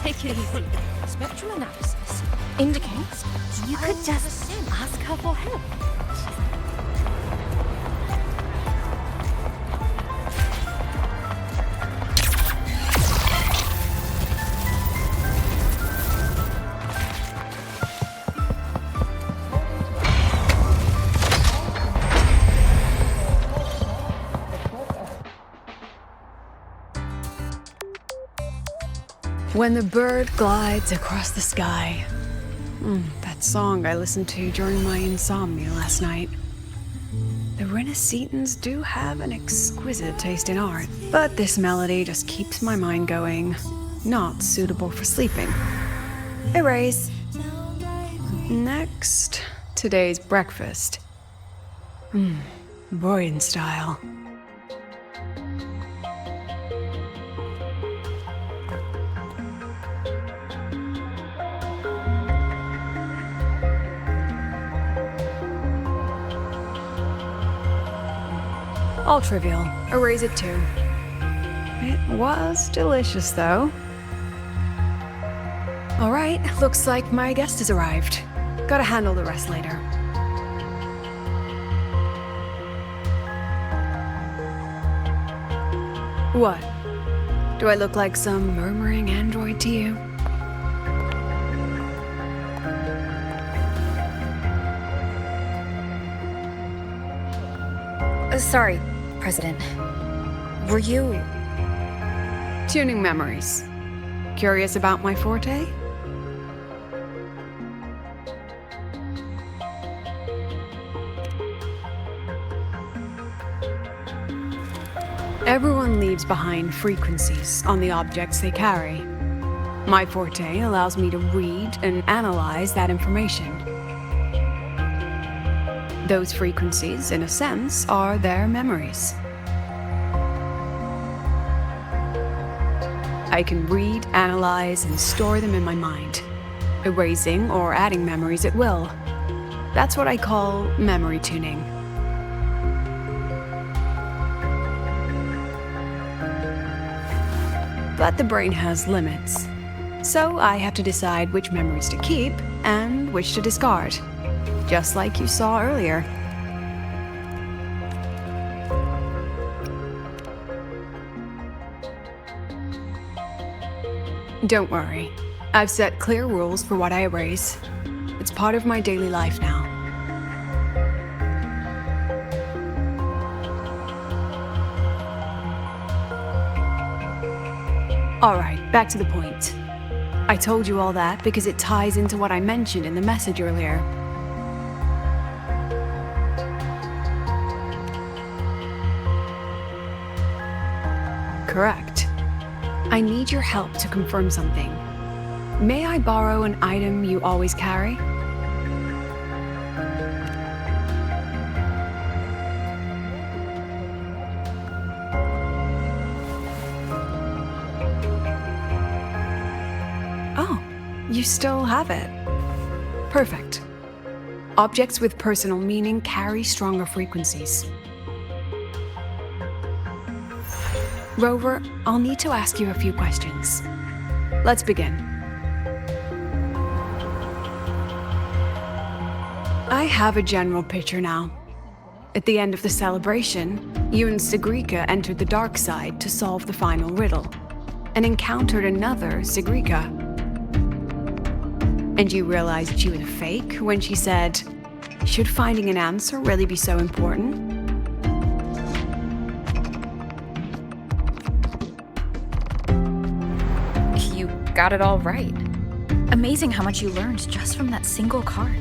Take it easy. Spectral analysis indicates you could just ask her for help. When the bird glides across the sky. That song I listened to during my insomnia last night. The Renaissance do have an exquisite taste in art, but this melody just keeps my mind going. Not suitable for sleeping. Erase. Next, today's breakfast. Boyan style. All trivial. Erase it too. It was delicious, though. All right, looks like my guest has arrived. Gotta handle the rest later. What? Do I look like some murmuring android to you? Sorry, President. Were you... Tuning memories. Curious about my forte? Everyone leaves behind frequencies on the objects they carry. My forte allows me to read and analyze that information. Those frequencies, in a sense, are their memories. I can read, analyze, and store them in my mind, erasing or adding memories at will. That's what I call memory tuning. But the brain has limits, so I have to decide which memories to keep and which to discard, just like you saw earlier. Don't worry, I've set clear rules for what I erase. It's part of my daily life now. Alright, back to the point. I told you all that because it ties into what I mentioned in the message earlier. Correct. I need your help to confirm something. May I borrow an item you always carry? Oh, you still have it. Perfect. Objects with personal meaning carry stronger frequencies. Rover, I'll need to ask you a few questions. Let's begin. I have a general picture now. At the end of the celebration, you and Sigrika entered the dark side to solve the final riddle, and encountered another Sigrika. And you realized she was a fake when she said, "Should finding an answer really be so important?" Got it all right. Amazing how much you learned just from that single card.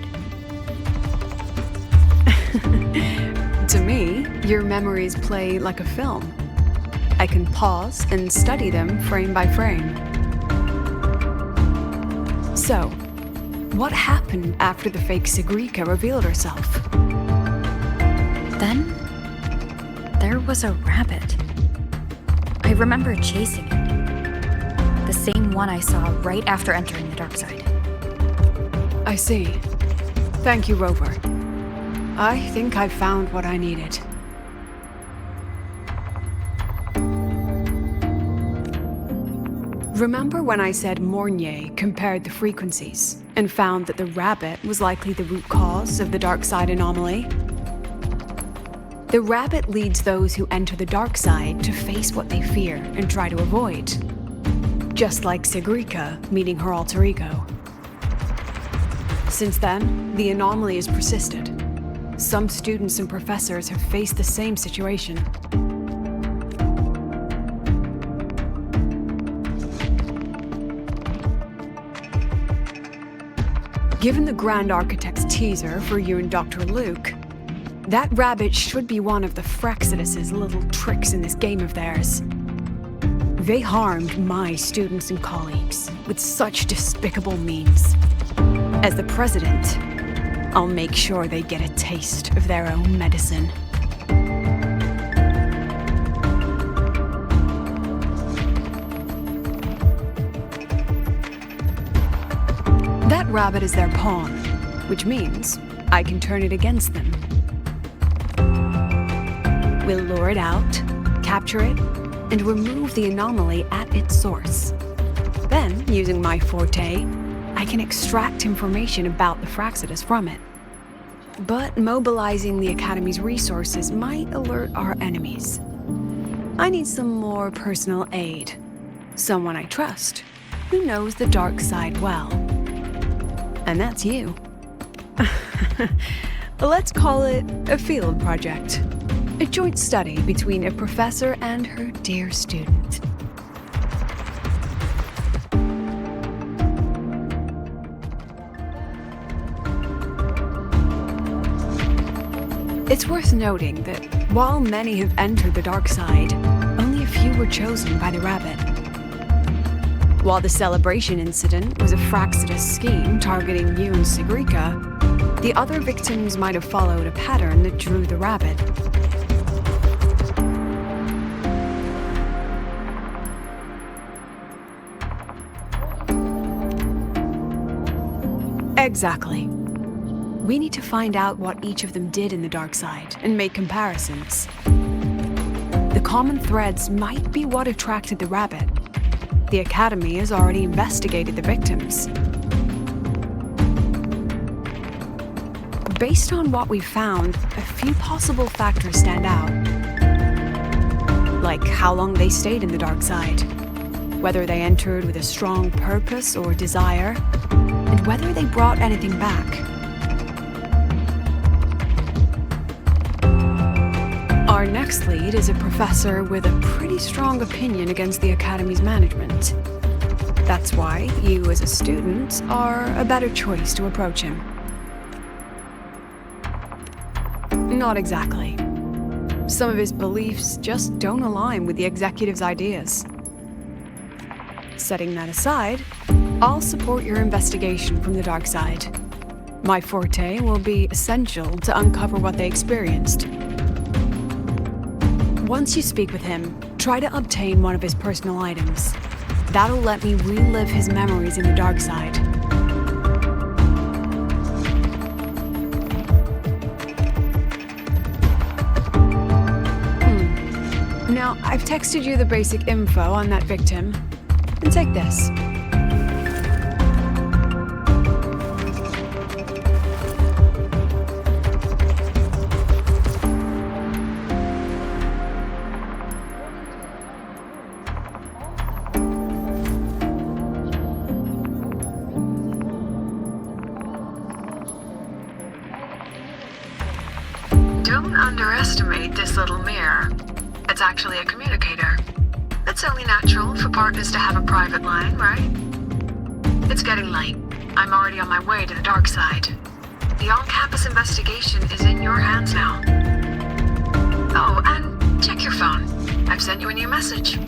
To me, your memories play like a film. I can pause and study them frame by frame. So, what happened after the fake Sigrika revealed herself? Then, there was a rabbit. I remember chasing it. The same one I saw right after entering the dark side. I see. Thank you, Rover. I think I've found what I needed. Remember when I said Mornier compared the frequencies and found that the rabbit was likely the root cause of the dark side anomaly? The rabbit leads those who enter the dark side to face what they fear and try to avoid. Just like Sigrika meeting her alter ego. Since then, the anomaly has persisted. Some students and professors have faced the same situation. Given the Grand Architect's teaser for you and Dr. Luke, that rabbit should be one of the Fraxidus' little tricks in this game of theirs. They harmed my students and colleagues with such despicable means. As the president, I'll make sure they get a taste of their own medicine. That rabbit is their pawn, which means I can turn it against them. We'll lure it out, capture it, and remove the anomaly at its source. Then, using my forte, I can extract information about the Fraxidus from it. But mobilizing the Academy's resources might alert our enemies. I need some more personal aid. Someone I trust, who knows the dark side well. And that's you. Let's call it a field project. A joint study between a professor and her dear student. It's worth noting that while many have entered the dark side, only a few were chosen by the rabbit. While the celebration incident was a Fraxidus scheme targeting you and Sigrika, the other victims might have followed a pattern that drew the rabbit. Exactly. We need to find out what each of them did in the dark side and make comparisons. The common threads might be what attracted the rabbit. The Academy has already investigated the victims. Based on what we found, a few possible factors stand out. Like how long they stayed in the dark side, whether they entered with a strong purpose or desire, and whether they brought anything back. Our next lead is a professor with a pretty strong opinion against the Academy's management. That's why you, as a student, are a better choice to approach him. Not exactly. Some of his beliefs just don't align with the executive's ideas. Setting that aside, I'll support your investigation from the dark side. My forte will be essential to uncover what they experienced. Once you speak with him, try to obtain one of his personal items. That'll let me relive his memories in the dark side. Now, I've texted you the basic info on that victim. And take this. Don't underestimate this little mirror. It's actually a communicator. It's only natural for partners to have a private line, right? It's getting late. I'm already on my way to the dark side. The on-campus investigation is in your hands now. Oh, and check your phone. I've sent you a new message.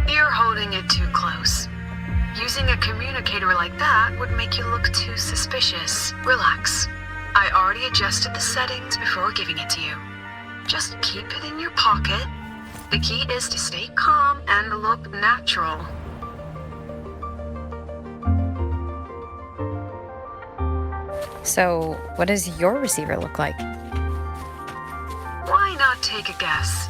You're holding it too close. Using a communicator like that would make you look too suspicious. Relax. I already adjusted the settings before giving it to you. Just keep it in your pocket. The key is to stay calm and look natural. So, what does your receiver look like? Why not take a guess.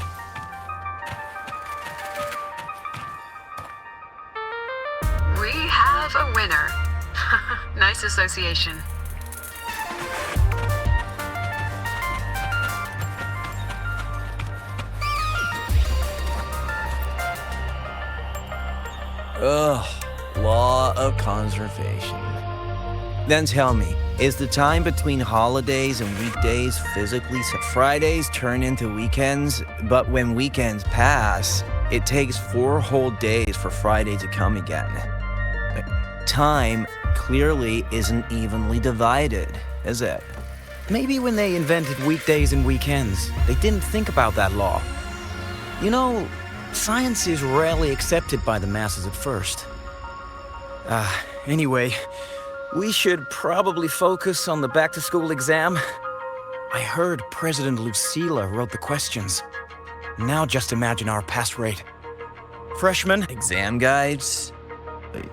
We have a winner. Nice association. Ugh, law of conservation. Then tell me, is the time between holidays and weekdays physically so Fridays turn into weekends, but when weekends pass, it takes 4 whole days for Friday to come again. Time clearly isn't evenly divided, is it? Maybe when they invented weekdays and weekends, they didn't think about that law. You know, science is rarely accepted by the masses at first. Anyway, we should probably focus on the back-to-school exam. I heard President Lucila wrote the questions. Now just imagine our pass rate. Freshmen? Exam guides?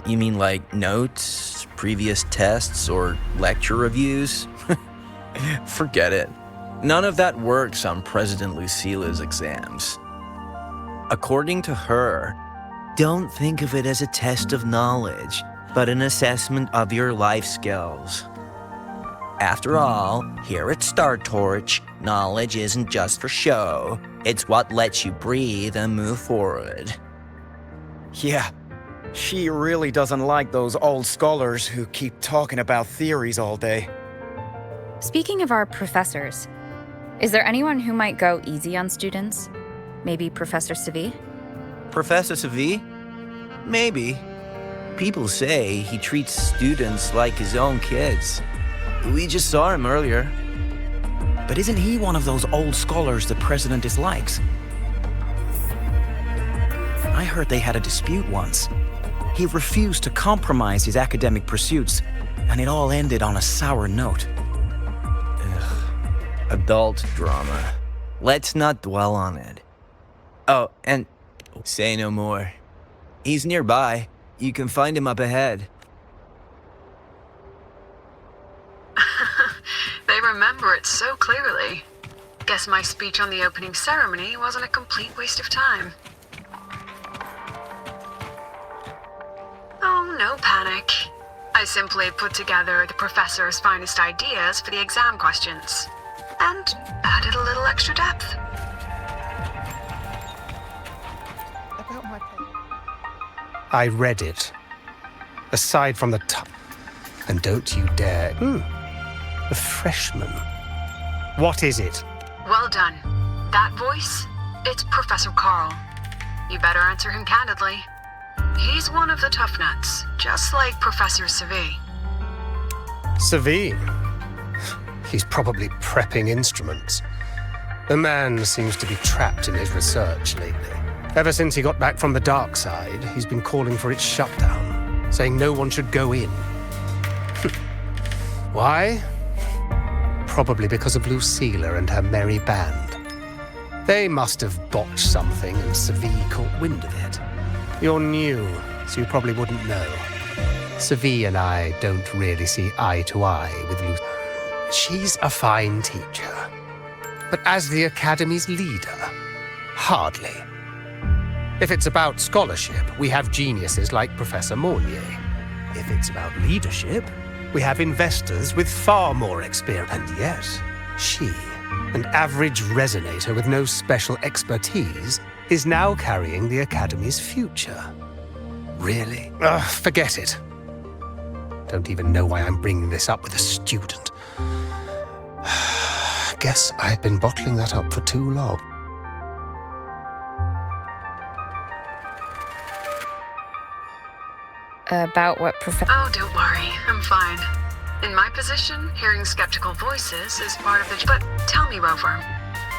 You mean like notes, previous tests, or lecture reviews? Forget it. None of that works on President Lucila's exams. According to her, don't think of it as a test of knowledge, but an assessment of your life skills. After all, here at Star Torch, knowledge isn't just for show. It's what lets you breathe and move forward. Yeah, she really doesn't like those old scholars who keep talking about theories all day. Speaking of our professors, is there anyone who might go easy on students? Maybe Professor Savi? Professor Savi? Maybe. People say he treats students like his own kids. We just saw him earlier. But isn't he one of those old scholars the president dislikes? I heard they had a dispute once. He refused to compromise his academic pursuits, and it all ended on a sour note. Adult drama. Let's not dwell on it. Oh, and say no more. He's nearby. You can find him up ahead. They remember it so clearly. Guess my speech on the opening ceremony wasn't a complete waste of time. Oh, no panic. I simply put together the professor's finest ideas for the exam questions, and added a little extra depth. I read it. Aside from the top. And don't you dare. A freshman. What is it? Well done. That voice? It's Professor Carl. You better answer him candidly. He's one of the tough nuts, just like Professor Savi. Savi? He's probably prepping instruments. The man seems to be trapped in his research lately. Ever since he got back from the dark side, he's been calling for its shutdown, saying no one should go in. Why? Probably because of Lucila and her merry band. They must have botched something and Savi caught wind of it. You're new, so you probably wouldn't know. Savi and I don't really see eye to eye with Lucila. She's a fine teacher. But as the Academy's leader, hardly. If it's about scholarship, we have geniuses like Professor Mornier. If it's about leadership, we have investors with far more experience. And yet, she, an average resonator with no special expertise, is now carrying the Academy's future. Really? Forget it. Don't even know why I'm bringing this up with a student. Guess I've been bottling that up for too long. About what Oh, don't worry. I'm fine. In my position, hearing skeptical voices is part of the... But tell me, Rover,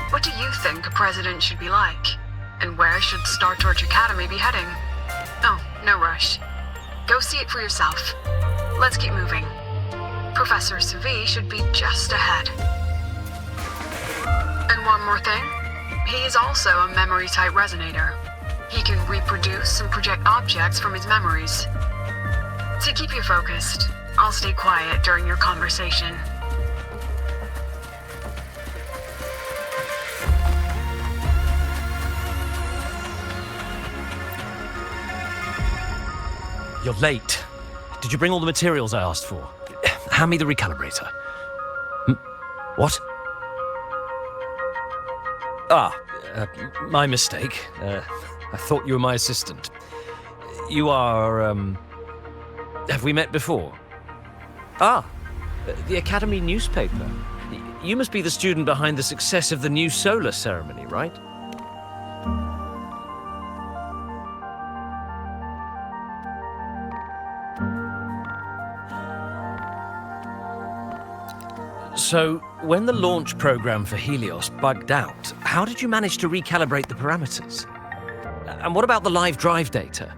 what do you think a president should be like? And where should Star Torch Academy be heading? Oh, no rush. Go see it for yourself. Let's keep moving. Professor Savi should be just ahead. And one more thing. He's also a memory-type resonator. He can reproduce and project objects from his memories. To keep you focused, I'll stay quiet during your conversation. You're late. Did you bring all the materials I asked for? Hand me the recalibrator. What? My mistake. I thought you were my assistant. You are, Have we met before? The Academy newspaper. You must be the student behind the success of the new solar ceremony, right? So, when the launch program for Helios bugged out, how did you manage to recalibrate the parameters? And what about the live drive data?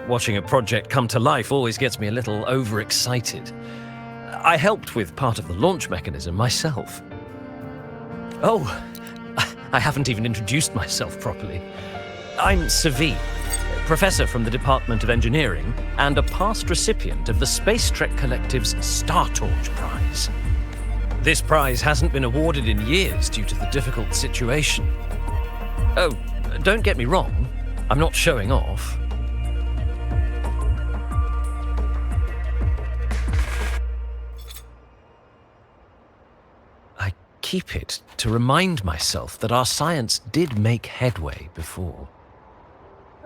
Watching a project come to life always gets me a little overexcited. I helped with part of the launch mechanism myself. Oh, I haven't even introduced myself properly. I'm Savi, professor from the Department of Engineering and a past recipient of the Space Trek Collective's Star Torch Prize. This prize hasn't been awarded in years due to the difficult situation. Oh, don't get me wrong, I'm not showing off. I keep it to remind myself that our science did make headway before.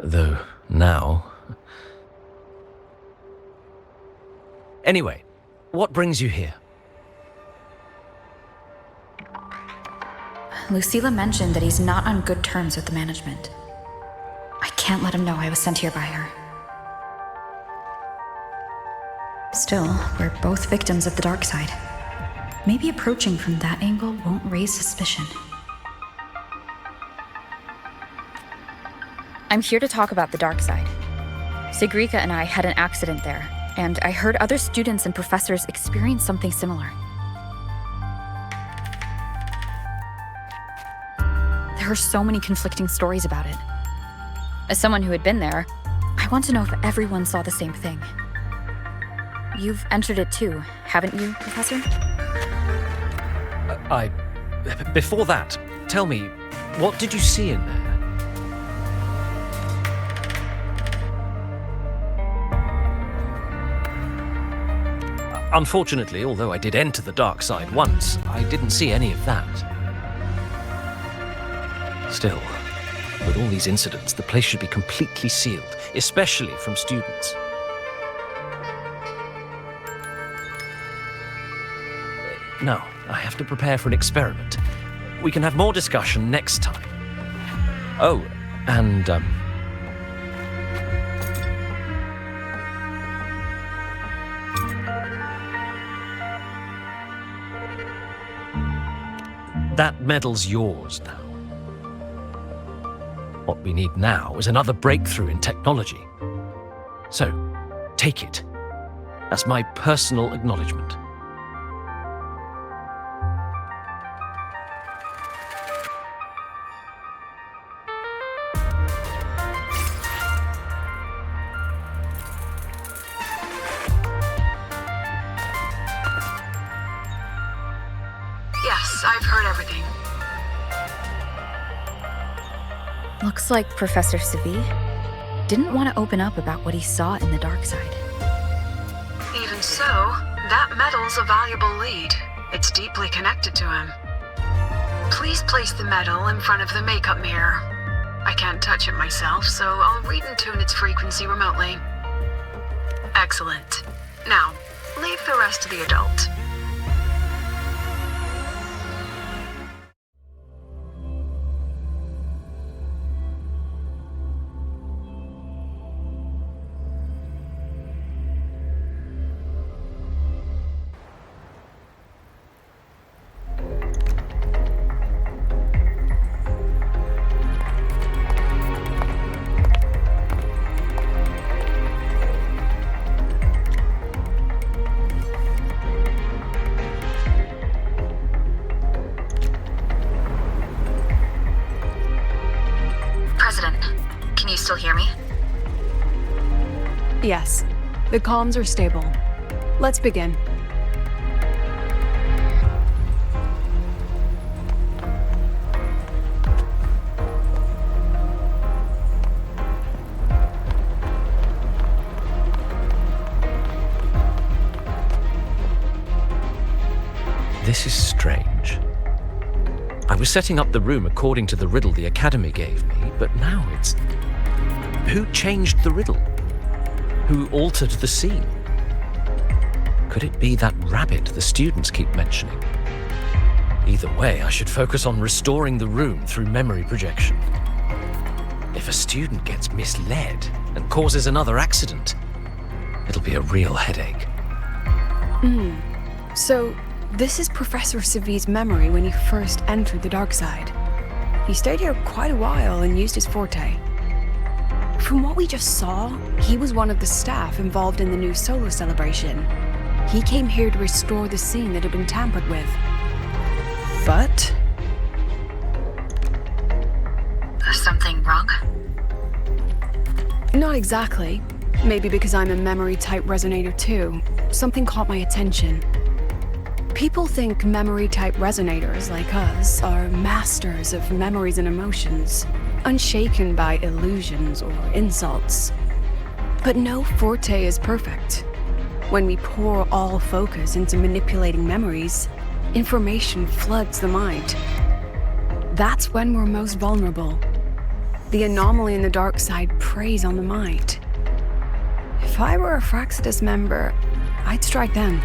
Though now... Anyway, what brings you here? Lucilla mentioned that he's not on good terms with the management. I can't let him know I was sent here by her. Still, we're both victims of the dark side. Maybe approaching from that angle won't raise suspicion. I'm here to talk about the dark side. Sigrika and I had an accident there, and I heard other students and professors experience something similar. There are so many conflicting stories about it. As someone who had been there, I want to know if everyone saw the same thing. You've entered it too, haven't you, Professor? Before that, tell me, what did you see in there? Unfortunately, although I did enter the dark side once, I didn't see any of that. Still, with all these incidents, the place should be completely sealed, especially from students. Now, I have to prepare for an experiment. We can have more discussion next time. Oh, and, that medal's yours now. What we need now is another breakthrough in technology. So, take it as my personal acknowledgement. Yes, I've heard everything. Looks like Professor Savi didn't want to open up about what he saw in the dark side. Even so, that medal's a valuable lead. It's deeply connected to him. Please place the medal in front of the makeup mirror. I can't touch it myself, so I'll read and tune its frequency remotely. Excellent. Now, leave the rest to the adult. Can you still hear me? Yes, the comms are stable. Let's begin. This is strange. I was setting up the room according to the riddle the Academy gave me, but now it's... Who changed the riddle? Who altered the scene? Could it be that rabbit the students keep mentioning? Either way, I should focus on restoring the room through memory projection. If a student gets misled and causes another accident, it'll be a real headache. So, this is Professor Savi's memory when he first entered the dark side. He stayed here quite a while and used his forte. From what we just saw, he was one of the staff involved in the new solo celebration. He came here to restore the scene that had been tampered with. But... Is something wrong? not exactly. Maybe because I'm a memory-type resonator too. Something caught my attention. People think memory-type resonators like us are masters of memories and emotions, unshaken by illusions or insults. But no forte is perfect. When we pour all focus into manipulating memories, information floods the mind. That's when we're most vulnerable. The anomaly in the dark side preys on the mind. If I were a Fraxidus member, I'd strike them.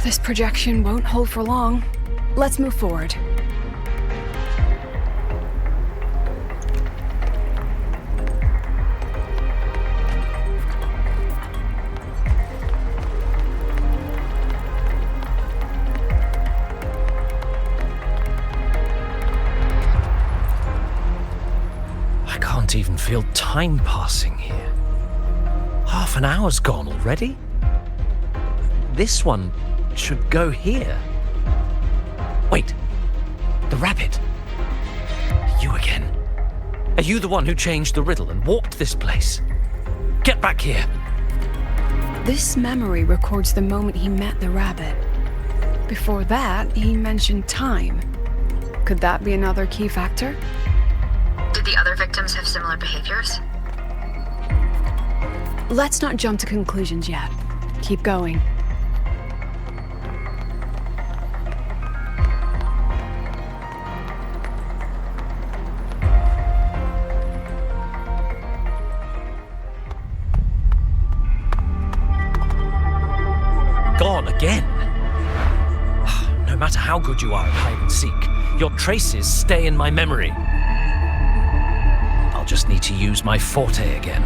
This projection won't hold for long. Let's move forward. I can't even feel time passing here. Half an hour's gone already? This one should go here. Wait, the rabbit. You again. Are you the one who changed the riddle and warped this place? Get back here. This memory records the moment he met the rabbit. Before that, he mentioned time. Could that be another key factor? Did the other victims have similar behaviors? Let's not jump to conclusions yet. Keep going. Gone again. No matter how good you are at hide and seek, your traces stay in my memory. I'll just need to use my forte again.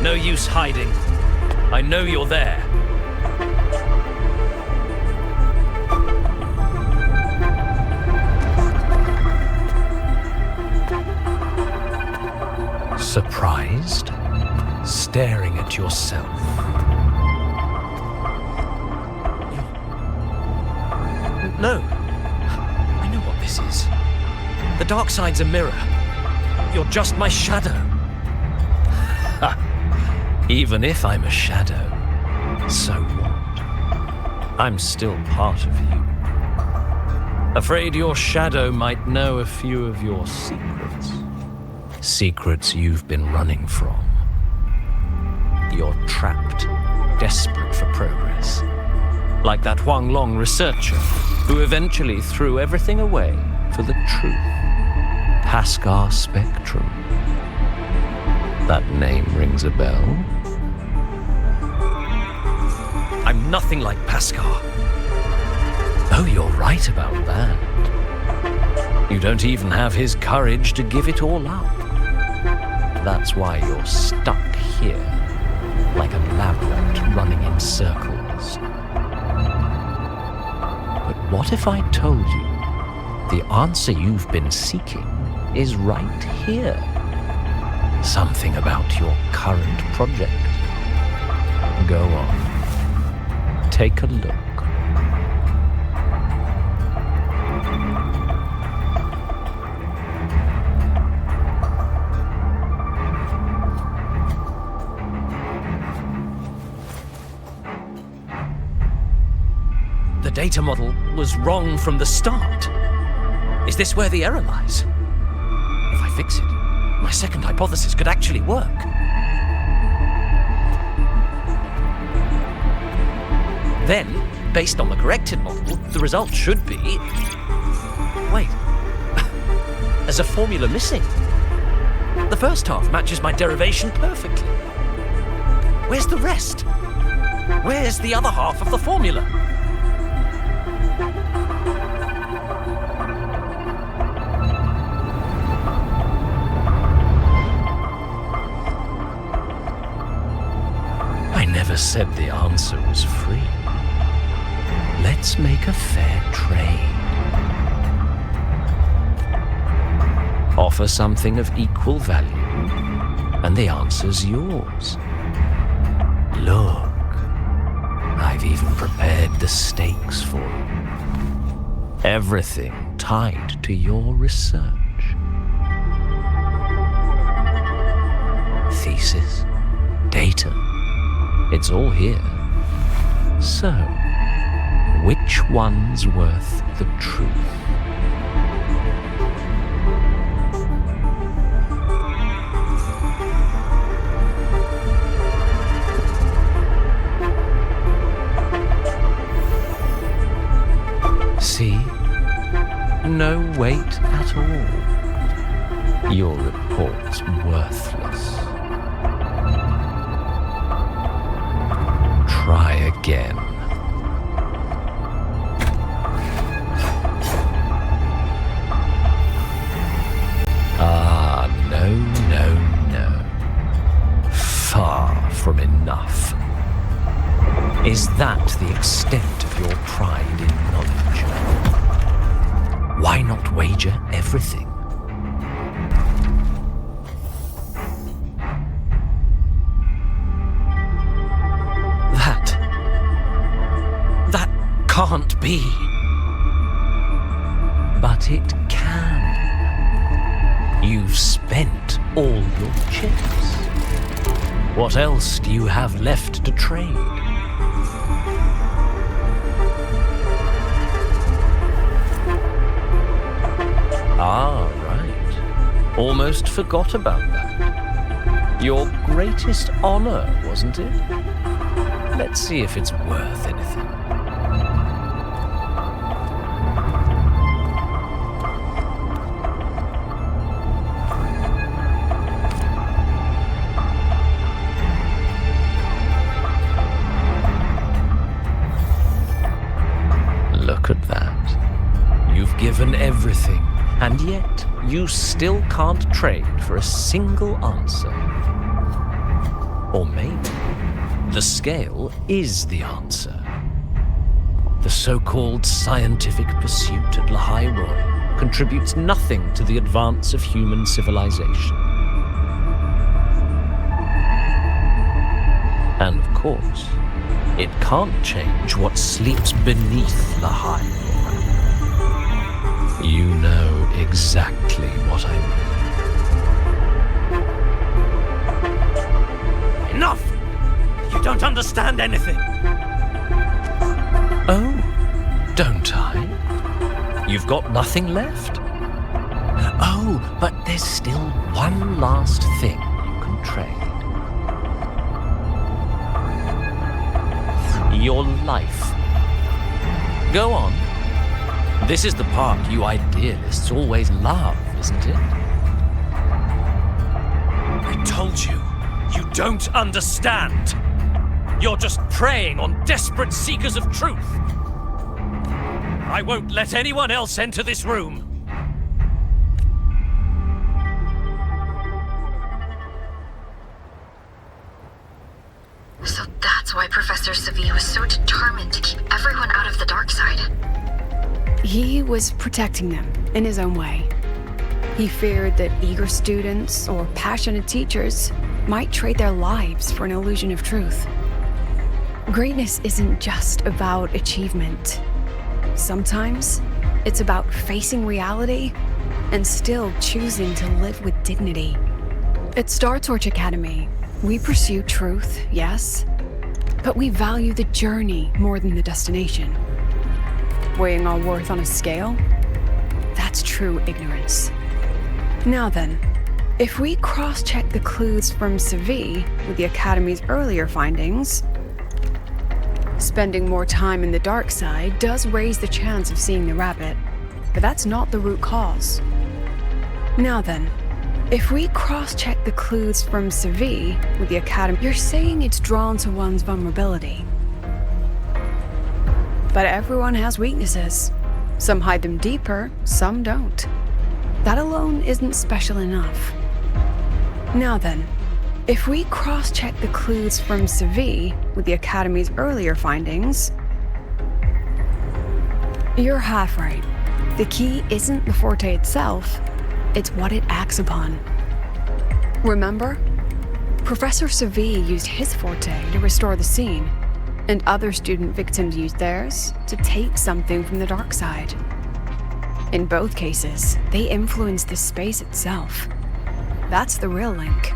No use hiding. I know you're there. Surprised? Staring at yourself. No. I know what this is. The dark side's a mirror. You're just my shadow. Even if I'm a shadow, so what? I'm still part of you. Afraid your shadow might know a few of your secrets. Secrets you've been running from. You're trapped, desperate for progress. Like that Huang Long researcher who eventually threw everything away for the truth. Pascar Spectrum. That name rings a bell. I'm nothing like Pascar. Oh, you're right about that. You don't even have his courage to give it all up. That's why you're stuck here, like a lab rat running in circles. But what if I told you the answer you've been seeking is right here? Something about your current project. Go on. Take a look. The data model was wrong from the start. Is this where the error lies? If I fix it, my second hypothesis could actually work. Then, based on the corrected model, the result should be... Wait. There's a formula missing. The first half matches my derivation perfectly. Where's the rest? Where's the other half of the formula? I never said the answer was free. Let's make a fair trade. Offer something of equal value, and the answer's yours. Look, I've even prepared the stakes for you. Everything tied to your research. Thesis, data, it's all here. So, which one's worth the truth? See? No weight at all. Your report's worthless. Try again. Ah, no, no, no. Far from enough. Is that the extent of your pride in knowledge? Why not wager everything? That can't be. But it can. You've spent all your chips. What else do you have left to trade? Ah, right. Almost forgot about that. Your greatest honor, wasn't it? Let's see if it's worth anything. Look at that. You've given everything. And yet, you still can't trade for a single answer. Or maybe, the scale is the answer. The so-called scientific pursuit at Lahai-Roi contributes nothing to the advance of human civilization. And of course, it can't change what sleeps beneath Lahai-Roi. You know exactly what I mean. Enough! You don't understand anything. Oh, don't I? You've got nothing left? Oh, but there's still one last thing you can trade. Your life. Go on. This is the part you idealists always love, isn't it? I told you, you don't understand. You're just preying on desperate seekers of truth. I won't let anyone else enter this room. So that's why Professor Savi was so determined to keep everyone out of the dark side. He was protecting them in his own way. He feared that eager students or passionate teachers might trade their lives for an illusion of truth. Greatness isn't just about achievement. Sometimes it's about facing reality and still choosing to live with dignity. At Star Torch Academy, we pursue truth, yes, but we value the journey more than the destination. Weighing our worth on a scale? That's true ignorance. Now then, if we cross-check the clues from Seville with the Academy's earlier findings, spending more time in the dark side does raise the chance of seeing the rabbit, but that's not the root cause. Now then, if we cross-check the clues from Seville with the Academy, you're saying it's drawn to one's vulnerability. But everyone has weaknesses. Some hide them deeper, some don't. That alone isn't special enough. Now then, if we cross-check the clues from Seville with the Academy's earlier findings, you're half right. The key isn't the forte itself, it's what it acts upon. Remember? Professor Seville used his forte to restore the scene, and other student victims used theirs to take something from the dark side. In both cases, they influenced the space itself. That's the real link.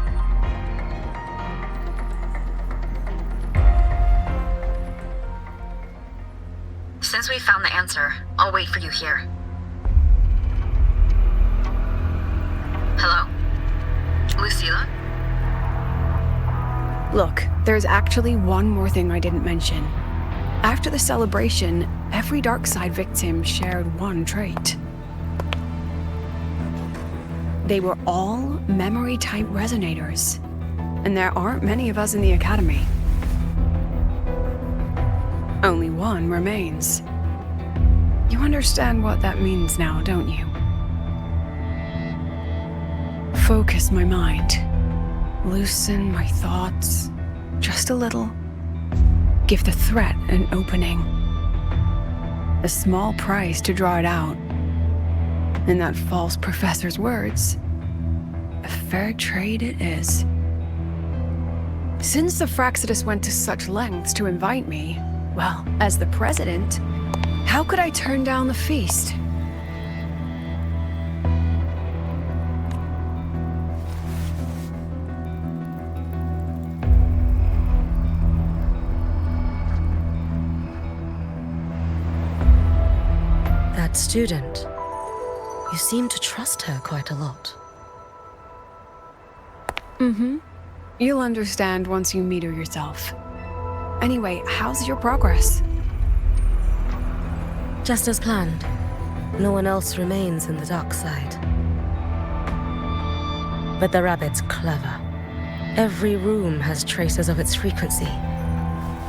Since we found the answer, I'll wait for you here. Hello? Lucilla? Look, there's actually one more thing I didn't mention. After the celebration, every dark side victim shared one trait. They were all memory-type resonators, and there aren't many of us in the Academy. Only one remains. You understand what that means now, don't you? Focus my mind. Loosen my thoughts, just a little. Give the threat an opening. A small price to draw it out. In that false professor's words, a fair trade it is. Since the Fraxidus went to such lengths to invite me, well, as the president, how could I turn down the feast? That student. You seem to trust her quite a lot. Mm-hmm. You'll understand once you meet her yourself. Anyway, how's your progress? Just as planned. No one else remains in the dark side. But the rabbit's clever. Every room has traces of its frequency.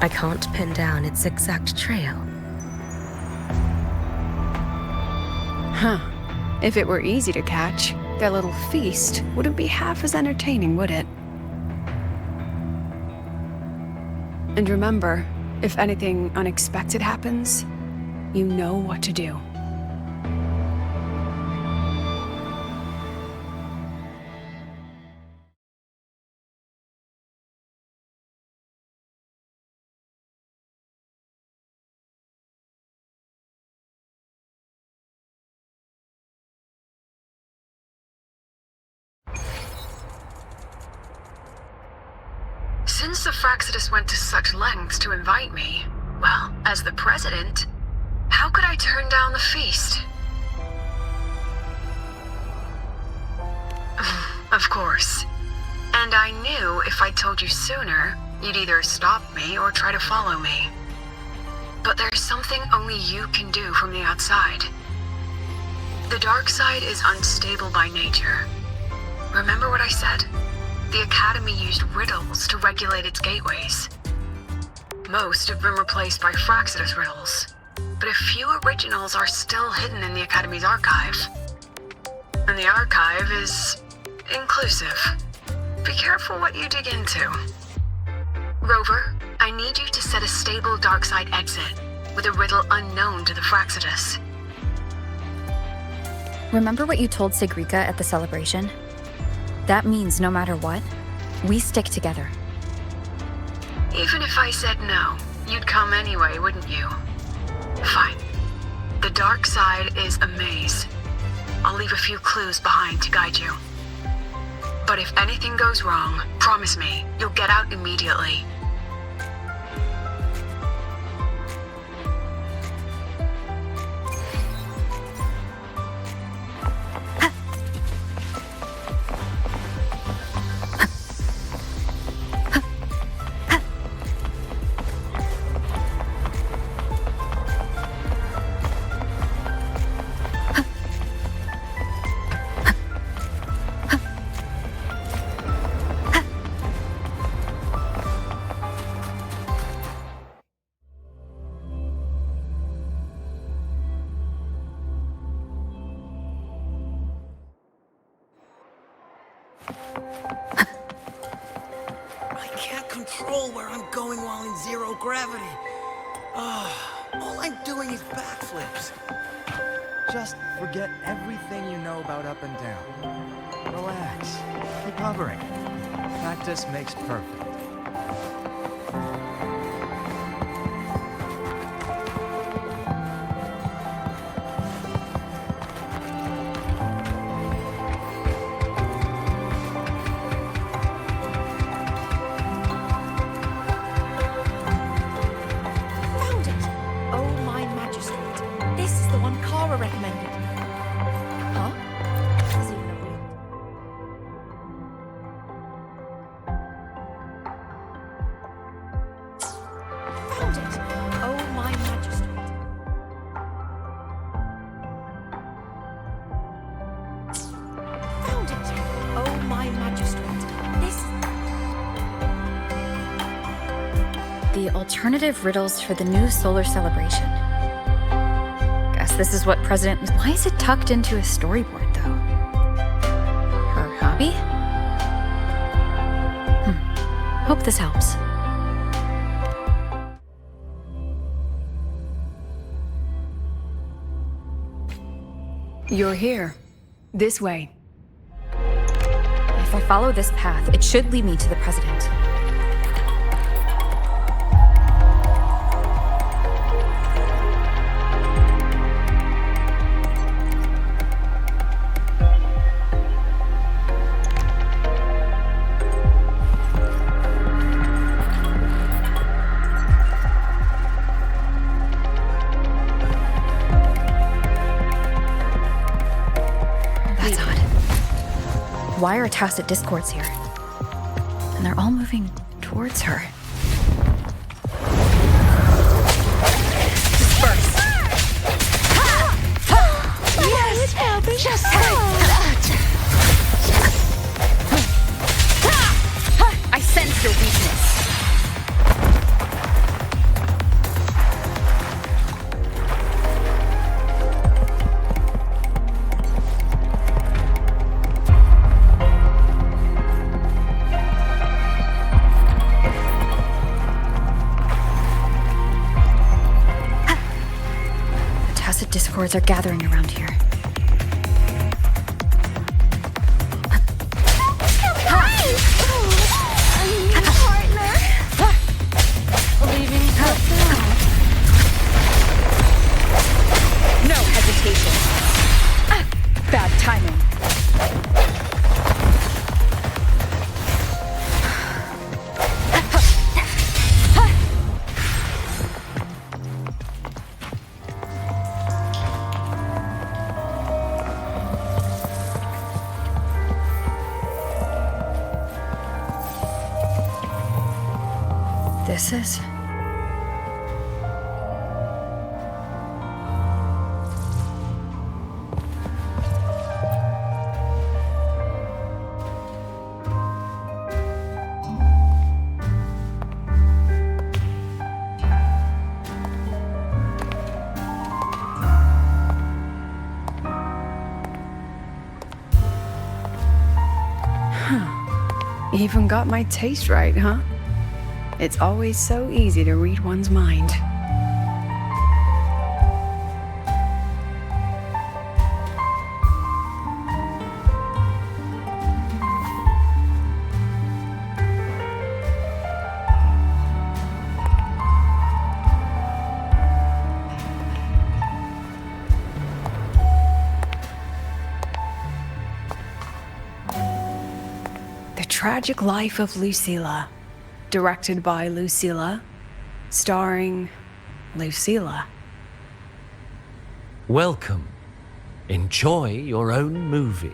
I can't pin down its exact trail. Huh. If it were easy to catch, their little feast wouldn't be half as entertaining, would it? And remember, if anything unexpected happens, you know what to do. Since the Fraxidus went to such lengths to invite me, well, as the president, how could I turn down the feast? Of course. And I knew if I told you sooner, you'd either stop me or try to follow me. But there's something only you can do from the outside. The dark side is unstable by nature. Remember what I said? The Academy used riddles to regulate its gateways. Most have been replaced by Fraxidus riddles, but a few originals are still hidden in the Academy's archive. And the archive is inclusive. Be careful what you dig into. Rover, I need you to set a stable dark side exit with a riddle unknown to the Fraxidus. Remember what you told Sigrika at the celebration? That means no matter what, we stick together. Even if I said no, you'd come anyway, wouldn't you? Fine. The dark side is a maze. I'll leave a few clues behind to guide you. But if anything goes wrong, promise me, you'll get out immediately. I can't control where I'm going while in zero gravity. All I'm doing is backflips. Just forget everything you know about up and down. Relax. Keep hovering. Practice makes perfect. Found it! Oh, my magistrate. This is the one Kara recommended. Huh? Is it even a real? Found it! Oh, my magistrate. Found it! Oh, my magistrate. This. The alternative riddles for the new solar celebration. Guess this is what President... Why is it tucked into a storyboard, though? Her hobby? Hope this helps. You're here. This way. If I follow this path, it should lead me to the president. That's odd. Why are tacit discords here? And they're all moving towards her. Disperse! Yes! Helping! Just I sense your weakness. The tacit discords are gathering around here. No hesitation. Bad timing. This is... Even got my taste right, huh? It's always so easy to read one's mind. The Tragic Life of Lucilla. Directed by Lucilla. Starring Lucilla. Welcome. Enjoy your own movie.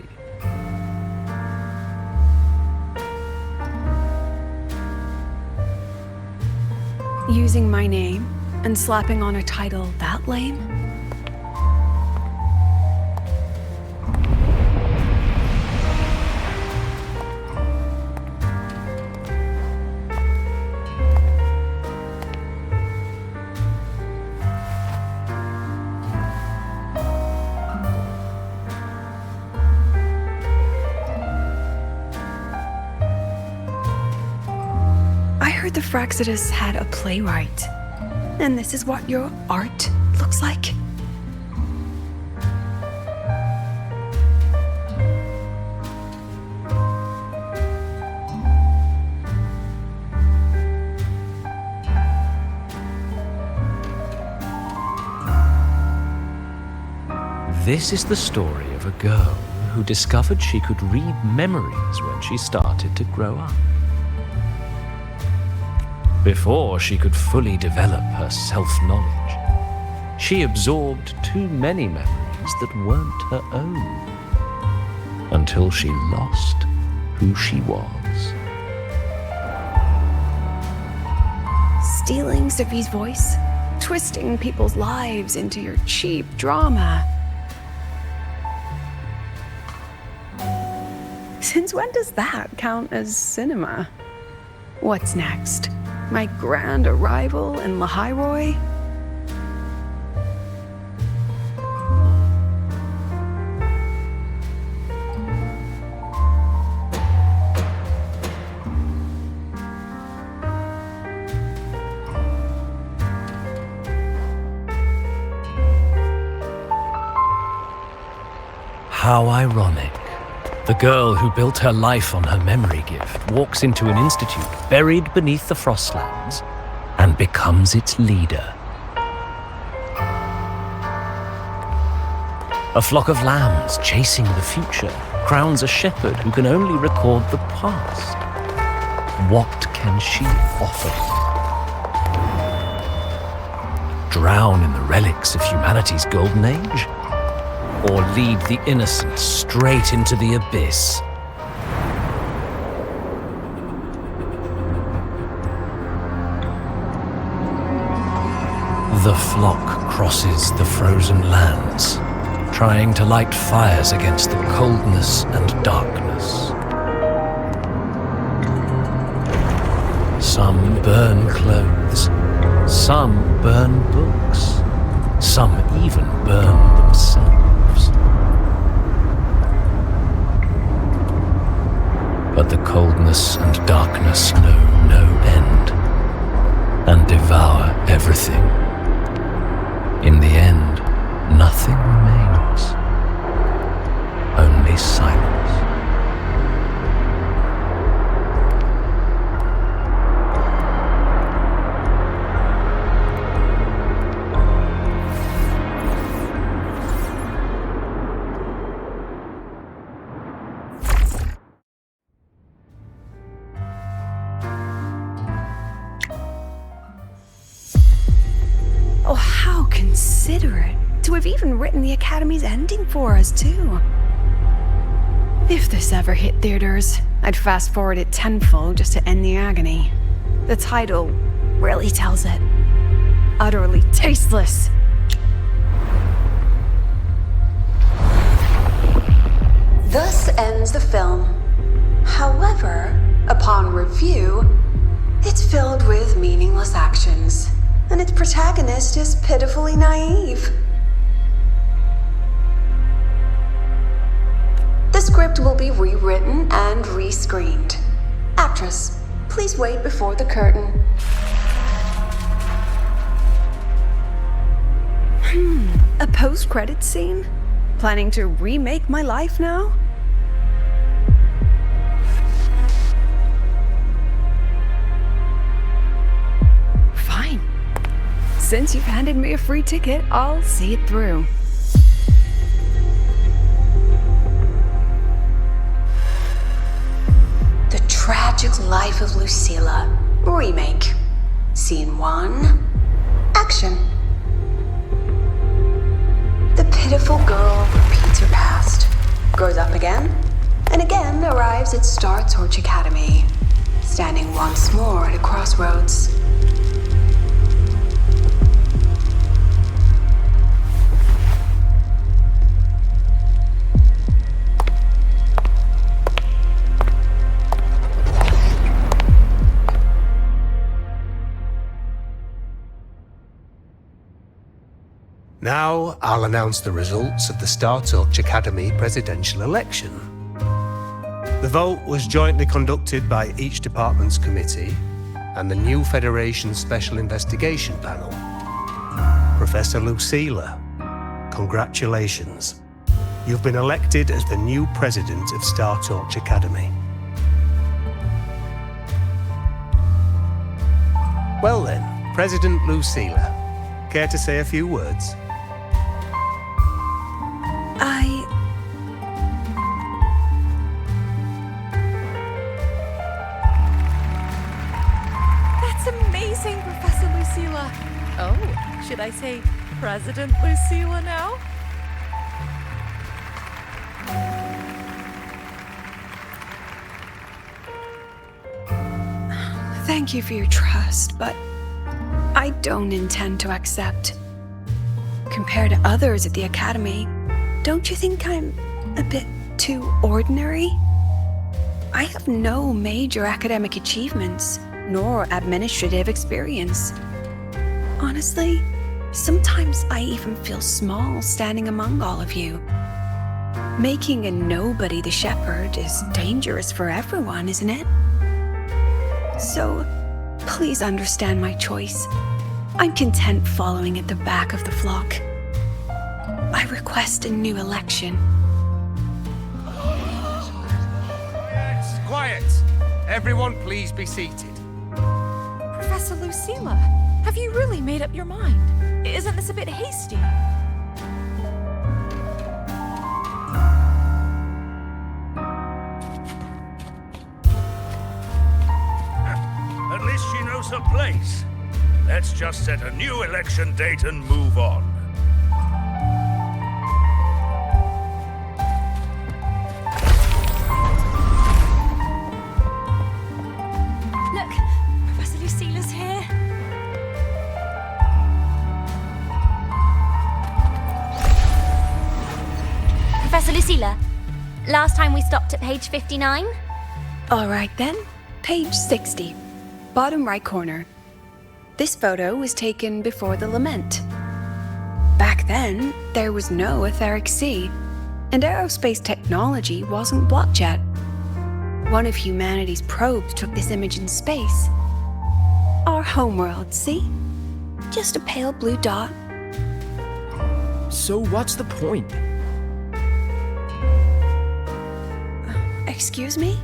Using my name and slapping on a title that lame? heard the Fraxidus had a playwright. And this is what your art looks like? This is the story of a girl who discovered she could read memories when she started to grow up. Before she could fully develop her self-knowledge, she absorbed too many memories that weren't her own, until she lost who she was. Stealing Sophie's voice? Twisting people's lives into your cheap drama? Since when does that count as cinema? What's next? My grand arrival in Lahai-Roi? How ironic. The girl who built her life on her memory gift walks into an institute buried beneath the Frostlands and becomes its leader. A flock of lambs chasing the future crowns a shepherd who can only record the past. What can she offer? Drown in the relics of humanity's golden age? Or lead the innocent straight into the abyss? The flock crosses the frozen lands, trying to light fires against the coldness and darkness. Some burn clothes, some burn books, some even burn themselves. But the coldness and darkness know no end, and devour everything. In the end, nothing remains, only silence. Oh, how considerate to have even written the Academy's ending for us, too. If this ever hit theaters, I'd fast forward it tenfold just to end the agony. The title really tells it. Utterly tasteless. Thus ends the film. However, upon review, it's filled with meaningless actions, and its protagonist is pitifully naive. The script will be rewritten and rescreened. Actress, please wait before the curtain. A post-credits scene? Planning to remake my life now? Fine. Since you've handed me a free ticket, I'll see it through. The Tragic Life of Lucilla, remake. Scene 1, action. The pitiful girl repeats her past, grows up again, and again arrives at Star Torch Academy, standing once more at a crossroads. Now I'll announce the results of the Star Torch Academy presidential election. The vote was jointly conducted by each department's committee, and the new Federation Special Investigation Panel. Professor Lucilla, congratulations. You've been elected as the new president of Star Torch Academy. Well then, President Lucilla, care to say a few words? That's amazing, Professor Lucilla. Oh, should I say President Lucilla now? Thank you for your trust, but I don't intend to accept. Compared to others at the Academy, don't you think I'm a bit too ordinary? I have no major academic achievements, nor administrative experience. Honestly, sometimes I even feel small standing among all of you. Making a nobody the shepherd is dangerous for everyone, isn't it? So, please understand my choice. I'm content following at the back of the flock. I request a new election. Quiet! Everyone please be seated. Professor Lucilla, have you really made up your mind? Isn't this a bit hasty? At least she knows her place. Let's just set a new election date and move on. Look, Professor Lucilla's here. Professor Lucilla, last time we stopped at page 59? All right then, page 60, bottom right corner. This photo was taken before the lament. Back then, there was no etheric sea, and aerospace technology wasn't blocked yet. One of humanity's probes took this image in space. Our homeworld, see? Just a pale blue dot. So what's the point? Excuse me?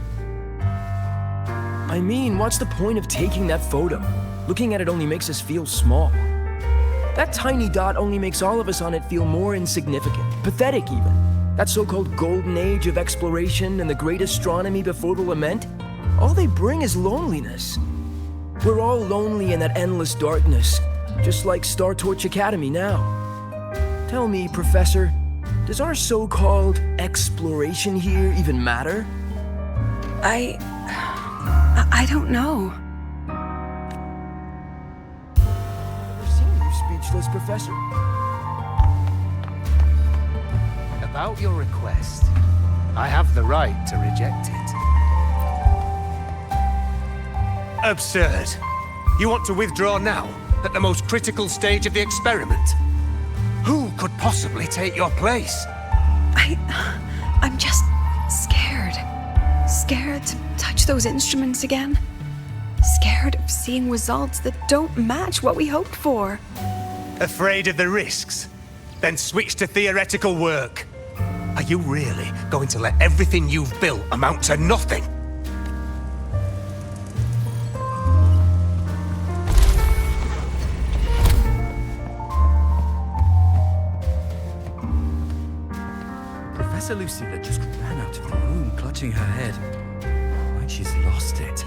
I mean, what's the point of taking that photo? Looking at it only makes us feel small. That tiny dot only makes all of us on it feel more insignificant, pathetic even. That so-called golden age of exploration and the great astronomy before the lament, all they bring is loneliness. We're all lonely in that endless darkness, just like Star Torch Academy now. Tell me, Professor, does our so-called exploration here even matter? I don't know. Never seen you speechless, Professor. About your request, I have the right to reject it. Absurd. You want to withdraw now, at the most critical stage of the experiment? Who could possibly take your place? I'm just scared. Scared to touch those instruments again. Scared of seeing results that don't match what we hoped for. Afraid of the risks? Then switch to theoretical work. Are you really going to let everything you've built amount to nothing? Professor Lucilla just ran out of the room, clutching her head, like she's lost it.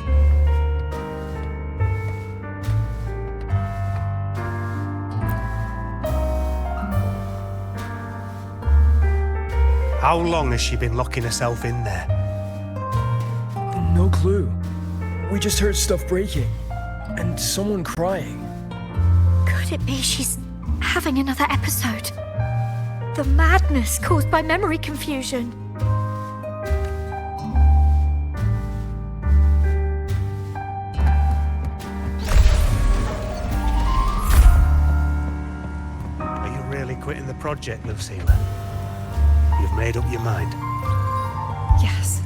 How long has she been locking herself in there? No clue. We just heard stuff breaking, and someone crying. Could it be she's having another episode? The madness caused by memory confusion. Are you really quitting the project, Lucilla? You've made up your mind? Yes.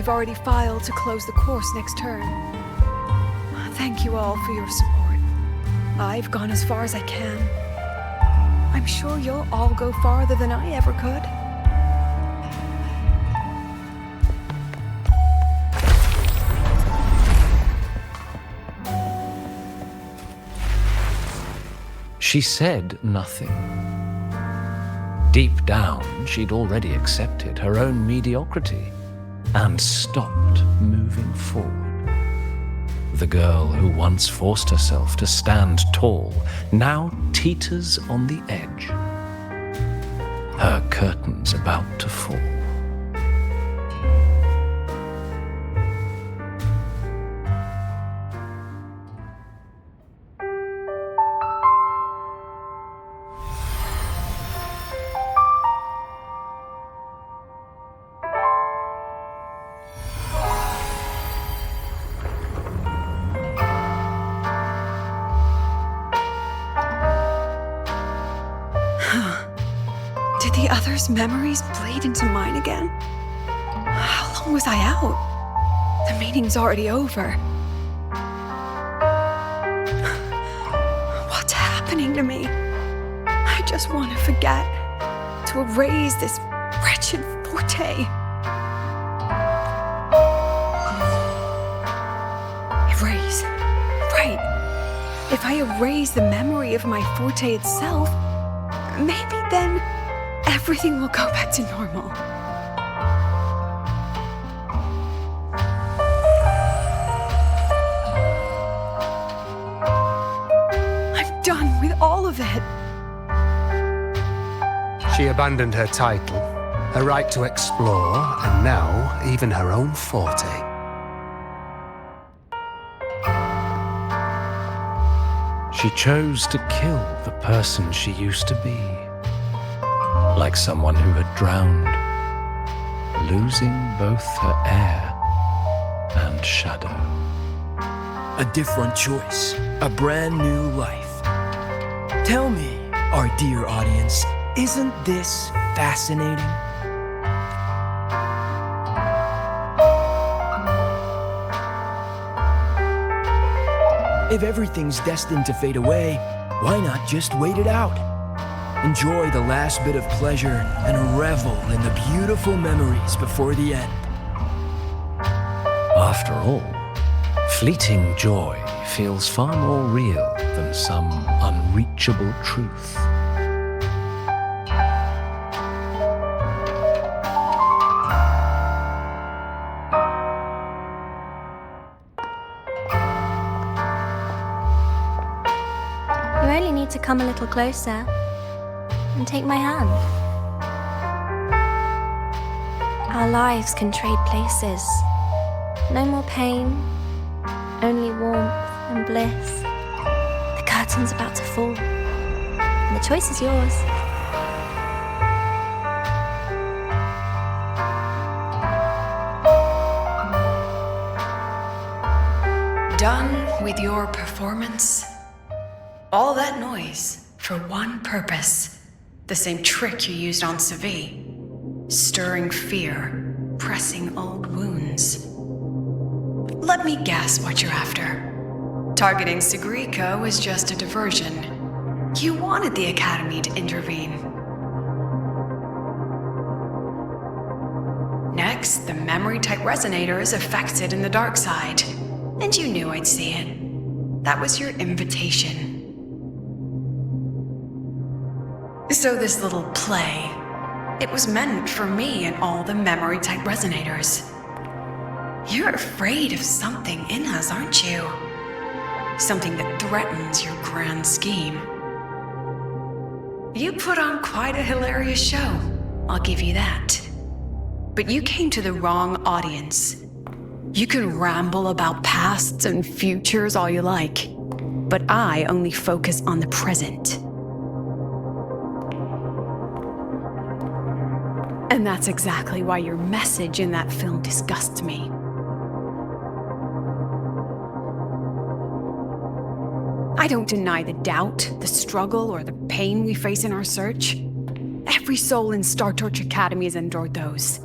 we've already filed to close the course next term. Thank you all for your support. I've gone as far as I can. I'm sure you'll all go farther than I ever could. She said nothing. Deep down, she'd already accepted her own mediocrity and stopped moving forward. The girl who once forced herself to stand tall now teeters on the edge. Her curtain's about to fall. Did the others' memories bleed into mine again? How long was I out? The meeting's already over. What's happening to me? I just want to forget, to erase this wretched forte. Erase. Right. If I erase the memory of my forte itself, maybe then everything will go back to normal. I'm done with all of it. She abandoned her title, her right to explore, and now even her own forte. She chose to kill the person she used to be. Like someone who had drowned, losing both her air and shadow. A different choice, a brand new life. Tell me, our dear audience, isn't this fascinating? If everything's destined to fade away, why not just wait it out? Enjoy the last bit of pleasure and revel in the beautiful memories before the end. After all, fleeting joy feels far more real than some unreachable truth. You only need to come a little closer and take my hand. Our lives can trade places. No more pain, only warmth and bliss. The curtain's about to fall, and the choice is yours. Done with your performance? All that noise for one purpose. The same trick you used on Savi. Stirring fear, pressing old wounds. Let me guess what you're after. Targeting Sigrika was just a diversion. You wanted the Academy to intervene. Next, the memory-type resonator is affected in the dark side. And you knew I'd see it. That was your invitation. So this little play, it was meant for me and all the memory-type resonators. You're afraid of something in us, aren't you? Something that threatens your grand scheme. You put on quite a hilarious show, I'll give you that. But you came to the wrong audience. You can ramble about pasts and futures all you like, but I only focus on the present. And that's exactly why your message in that film disgusts me. I don't deny the doubt, the struggle, or the pain we face in our search. Every soul in Star Torch Academy has endured those.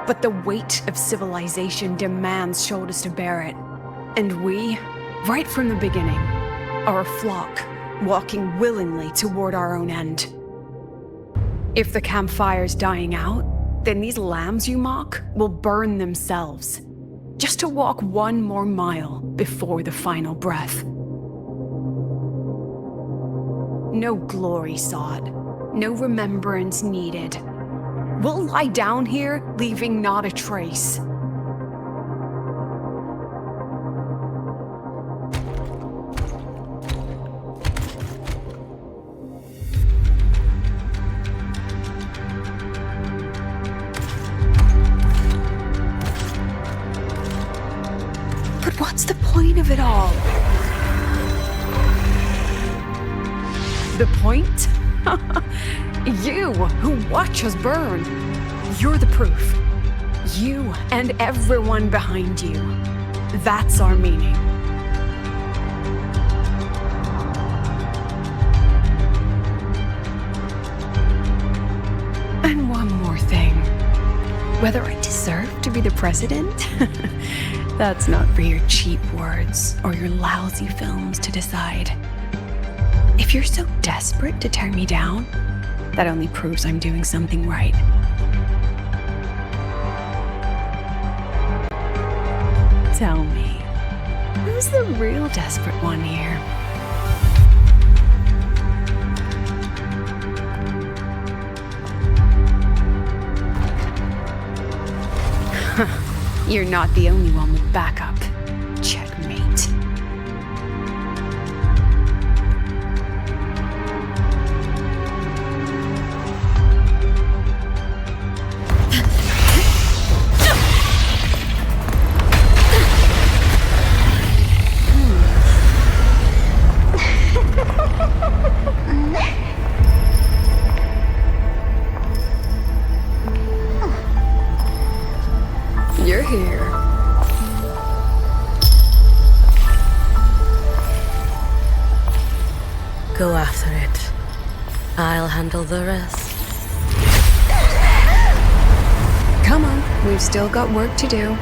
But the weight of civilization demands shoulders to bear it. And we, right from the beginning, are a flock, walking willingly toward our own end. If the campfire's dying out, then these lambs you mock will burn themselves, just to walk one more mile before the final breath. No glory sought, no remembrance needed. We'll lie down here, leaving not a trace. But what's the point of it all? The point? You, who watch us burn. You're the proof. You and everyone behind you. That's our meaning. And one more thing. Whether I deserve to be the president? That's not for your cheap words or your lousy films to decide. If you're so desperate to tear me down, that only proves I'm doing something right. Tell me, who's the real desperate one here? You're not the only one with backup. Checkmate. You're here. Go after it. I'll handle the rest. Come on, we've still got work to do.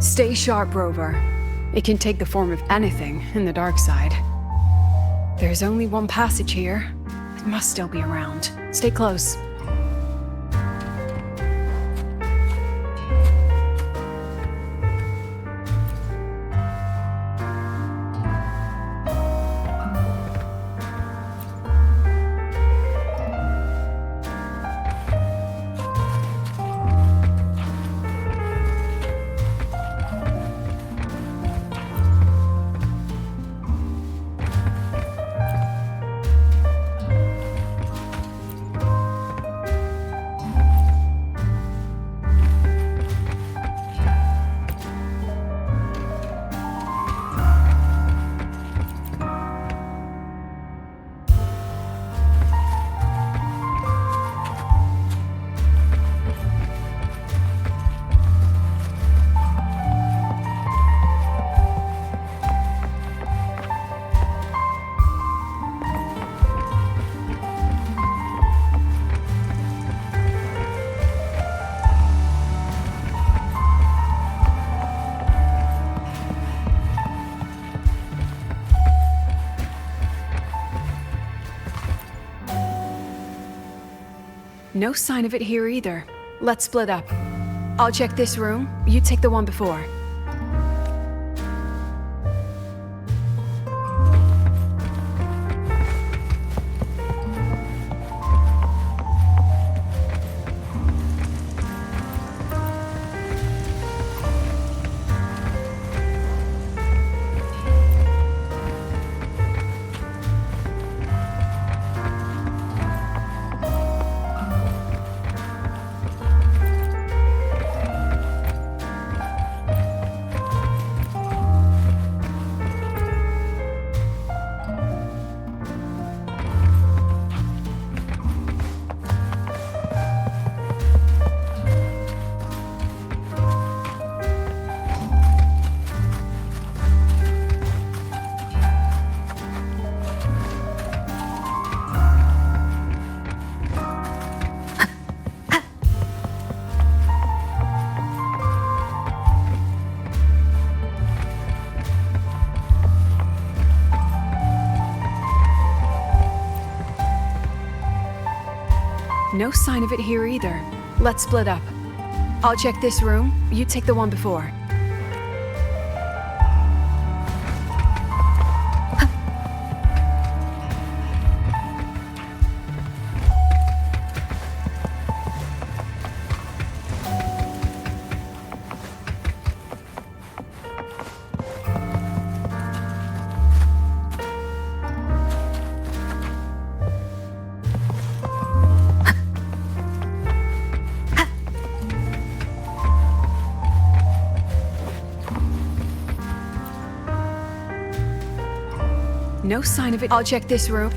Stay sharp, Rover. It can take the form of anything in the dark side. There's only one passage here. It must still be around. Stay close. No sign of it here either. Let's split up. I'll check this room, you take the one before. No sign of it here either. Let's split up. I'll check this room, you take the one before. No sign of it. I'll check this room.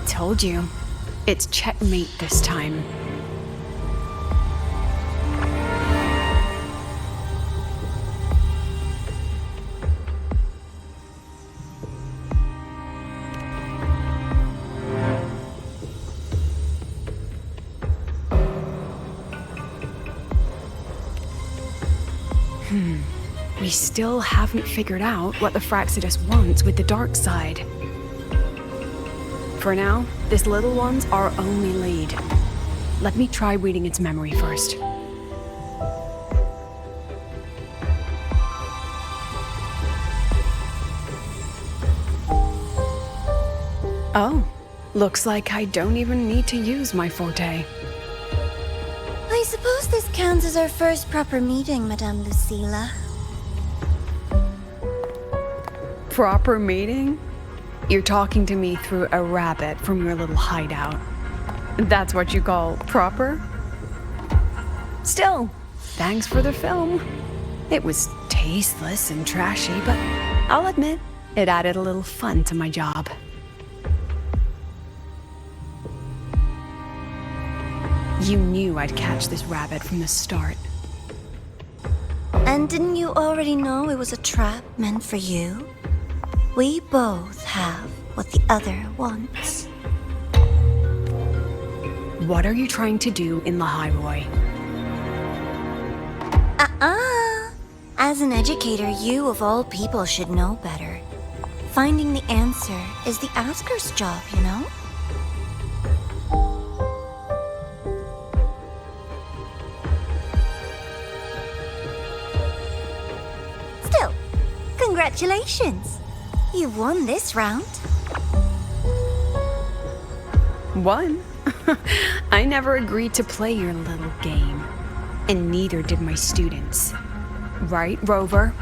Told you. It's checkmate this time. We still haven't figured out what the Fraxidus wants with the dark side. For now, this little one's our only lead. Let me try reading its memory first. Oh, looks like I don't even need to use my forte. I suppose this counts as our first proper meeting, Madame Lucilla. Proper meeting? You're talking to me through a rabbit from your little hideout. That's what you call proper? Still, thanks for the film. It was tasteless and trashy, but I'll admit, it added a little fun to my job. You knew I'd catch this rabbit from the start. And didn't you already know it was a trap meant for you? We both have what the other wants. What are you trying to do in Lahai-Roi? As an educator, you of all people should know better. Finding the answer is the asker's job, you know? Still, congratulations! You won this round. Won? I never agreed to play your little game. And neither did my students. Right, Rover?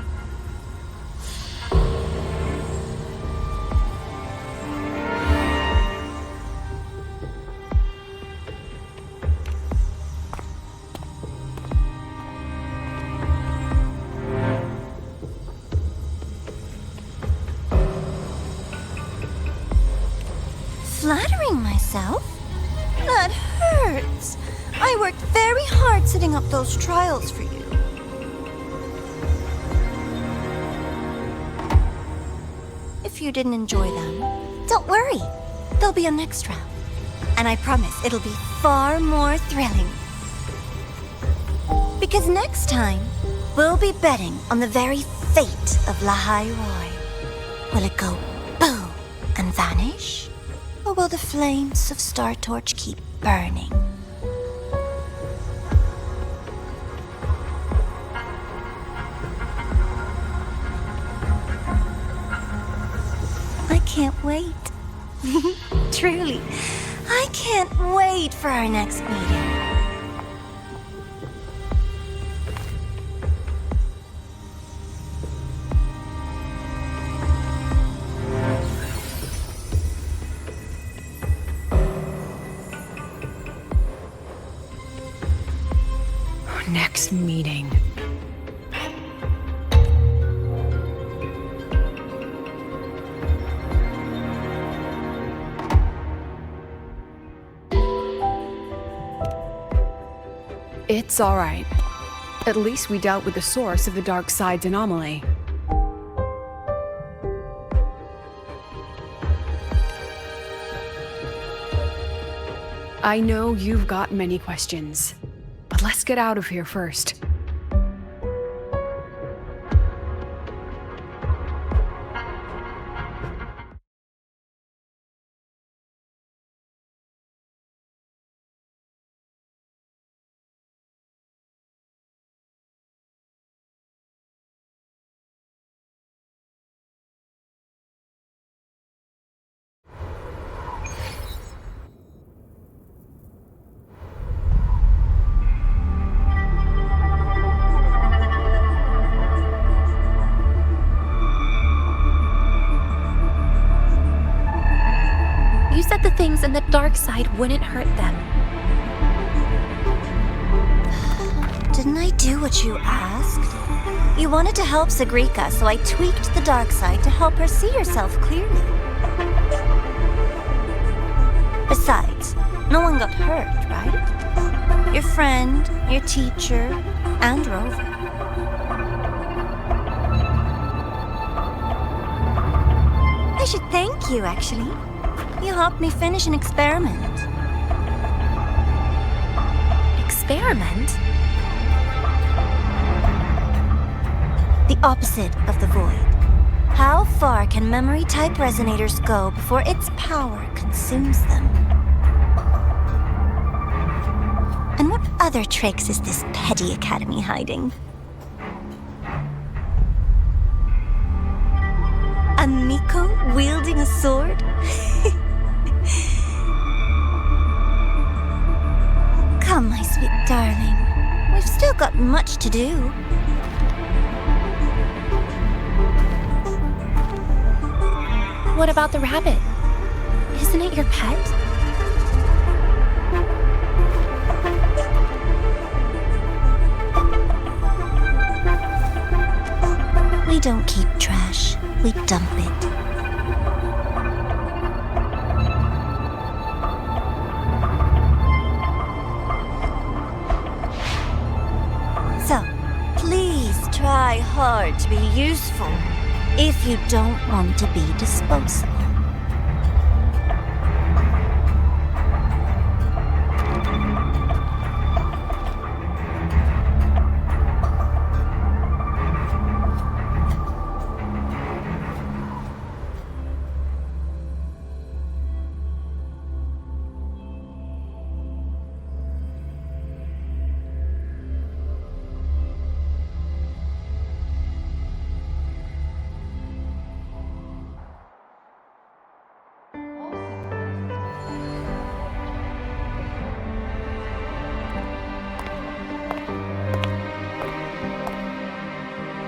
Flattering myself? That hurts. I worked very hard setting up those trials for you. If you didn't enjoy them, don't worry. There'll be a next round. And I promise it'll be far more thrilling. Because next time, we'll be betting on the very fate of Lahai-Roi. Will it go boom and vanish? Or will the flames of Star Torch keep burning? I can't wait. Truly, I can't wait for our next meeting. Next meeting. It's all right. At least we dealt with the source of the dark side's anomaly. I know you've got many questions, but let's get out of here first. You said the things in the dark side wouldn't hurt them. Didn't I do what you asked? You wanted to help Sagrika, so I tweaked the dark side to help her see herself clearly. Besides, no one got hurt, right? Your friend, your teacher, and Rover. I should thank you, actually. You helped me finish an experiment. Experiment? The opposite of the void. How far can memory-type resonators go before its power consumes them? And what other tricks is this petty academy hiding? A Miko wielding a sword? Come, my sweet darling. We've still got much to do. What about the rabbit? Isn't it your pet? We don't keep trash, we dump it. So, please try hard to be useful if you don't want to be disposable.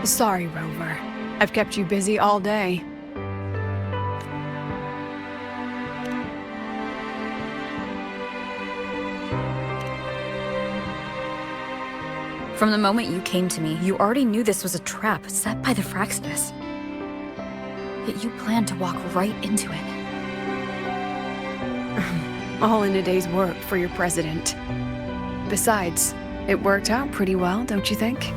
Sorry, Rover. I've kept you busy all day. From the moment you came to me, you already knew this was a trap set by the Fraxinus. Yet you planned to walk right into it. All in a day's work for your president. Besides, it worked out pretty well, don't you think?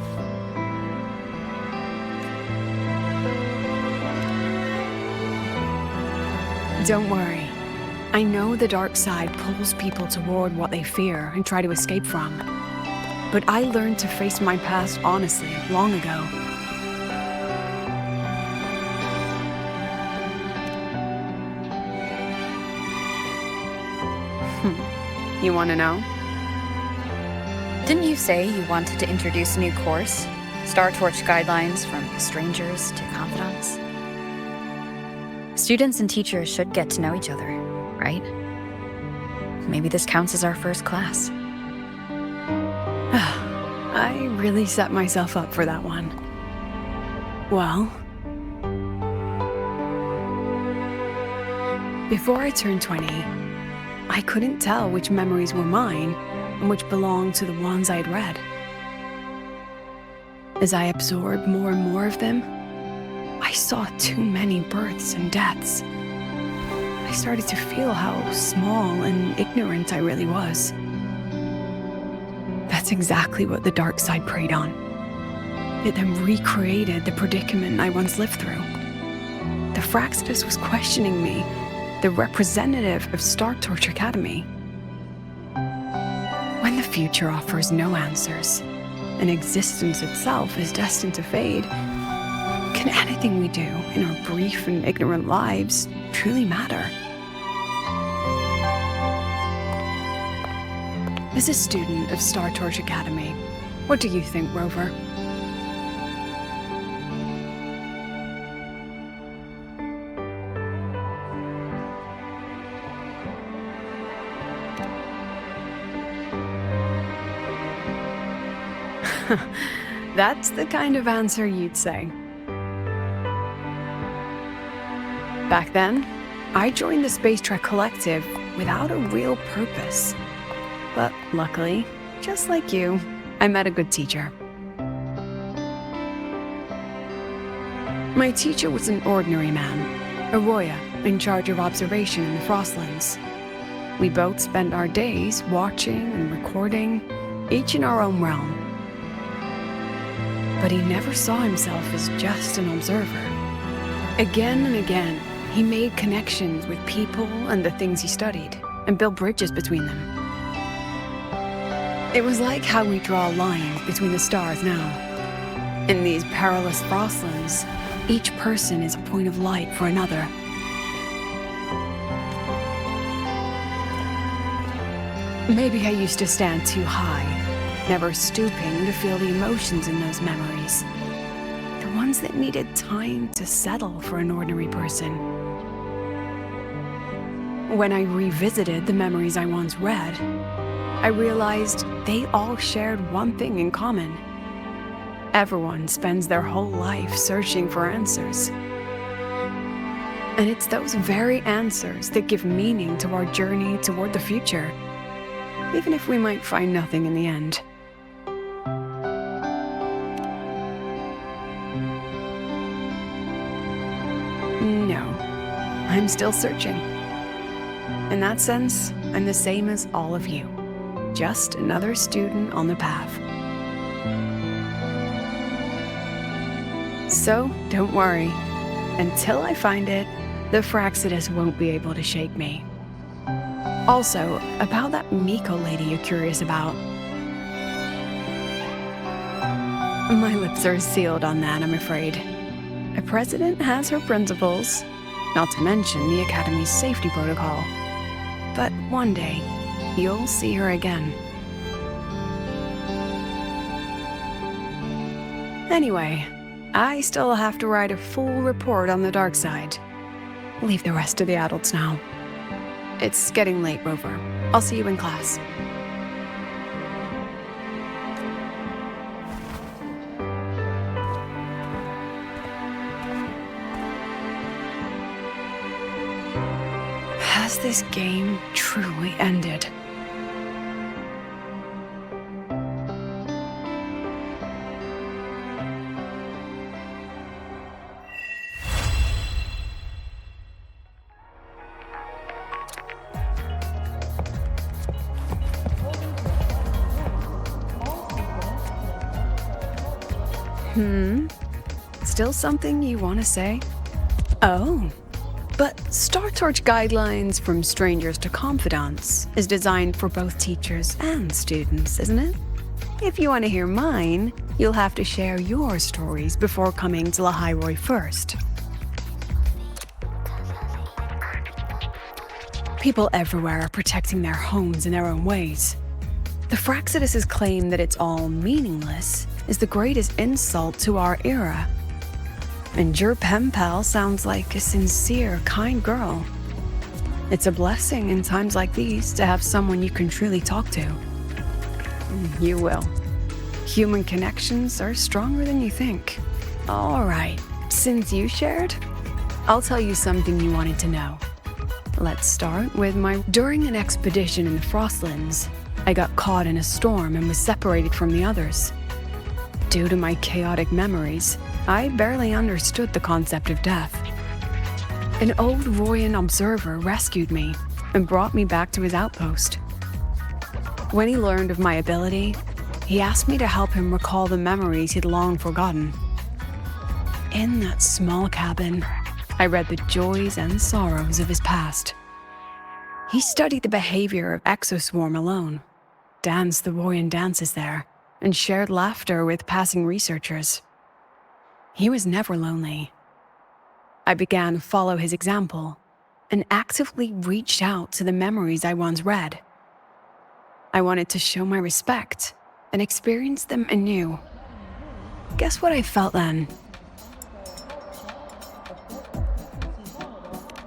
Don't worry. I know the dark side pulls people toward what they fear and try to escape from. But I learned to face my past honestly long ago. You want to know? Didn't you say you wanted to introduce a new course? Star Torch guidelines from strangers to confidants? Students and teachers should get to know each other, right? Maybe this counts as our first class. I really set myself up for that one. Well, before I turned 20, I couldn't tell which memories were mine and which belonged to the ones I'd read. As I absorbed more and more of them, I saw too many births and deaths. I started to feel how small and ignorant I really was. That's exactly what the dark side preyed on. It then recreated the predicament I once lived through. The Fraxidus was questioning me, the representative of Star Torch Academy. When the future offers no answers, and existence itself is destined to fade, can anything we do in our brief and ignorant lives truly matter? As a student of Star Torch Academy, what do you think, Rover? That's the kind of answer you'd say. Back then, I joined the Space Trek Collective without a real purpose. But luckily, just like you, I met a good teacher. My teacher was an ordinary man, a Roya in charge of observation in the Frostlands. We both spent our days watching and recording, each in our own realm. But he never saw himself as just an observer. Again and again, he made connections with people and the things he studied, and built bridges between them. It was like how we draw lines between the stars now. In these perilous Frostlands, each person is a point of light for another. Maybe I used to stand too high, never stooping to feel the emotions in those memories. The ones that needed time to settle for an ordinary person. When I revisited the memories I once read, I realized they all shared one thing in common. Everyone spends their whole life searching for answers. And it's those very answers that give meaning to our journey toward the future, even if we might find nothing in the end. No, I'm still searching. In that sense, I'm the same as all of you. Just another student on the path. So, don't worry. Until I find it, the Fraxidus won't be able to shake me. Also, about that Miko lady you're curious about. My lips are sealed on that, I'm afraid. A president has her principles, not to mention the Academy's safety protocol. But one day, you'll see her again. Anyway, I still have to write a full report on the dark side. Leave the rest to the adults now. It's getting late, Rover. I'll see you in class. Has this game truly ended? Still something you want to say? Oh, but Star Torch Guidelines from Strangers to Confidants is designed for both teachers and students, isn't it? If you want to hear mine, you'll have to share your stories before coming to Lahai-Roi first. People everywhere are protecting their homes in their own ways. The Fraxidus' claim that it's all meaningless is the greatest insult to our era. And your pen pal sounds like a sincere, kind girl. It's a blessing in times like these to have someone you can truly talk to. You will. Human connections are stronger than you think. All right, since you shared, I'll tell you something you wanted to know. Let's start with During an expedition in the Frostlands, I got caught in a storm and was separated from the others. Due to my chaotic memories, I barely understood the concept of death. An old Royan observer rescued me and brought me back to his outpost. When he learned of my ability, he asked me to help him recall the memories he'd long forgotten. In that small cabin, I read the joys and sorrows of his past. He studied the behavior of Exoswarm alone, danced the Royan dances there, and shared laughter with passing researchers. He was never lonely. I began to follow his example and actively reached out to the memories I once read. I wanted to show my respect and experience them anew. Guess what I felt then?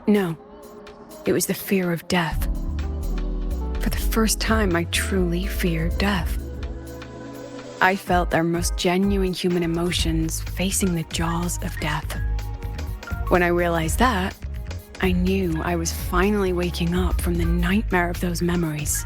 No, it was the fear of death. For the first time, I truly feared death. I felt their most genuine human emotions facing the jaws of death. When I realized that, I knew I was finally waking up from the nightmare of those memories.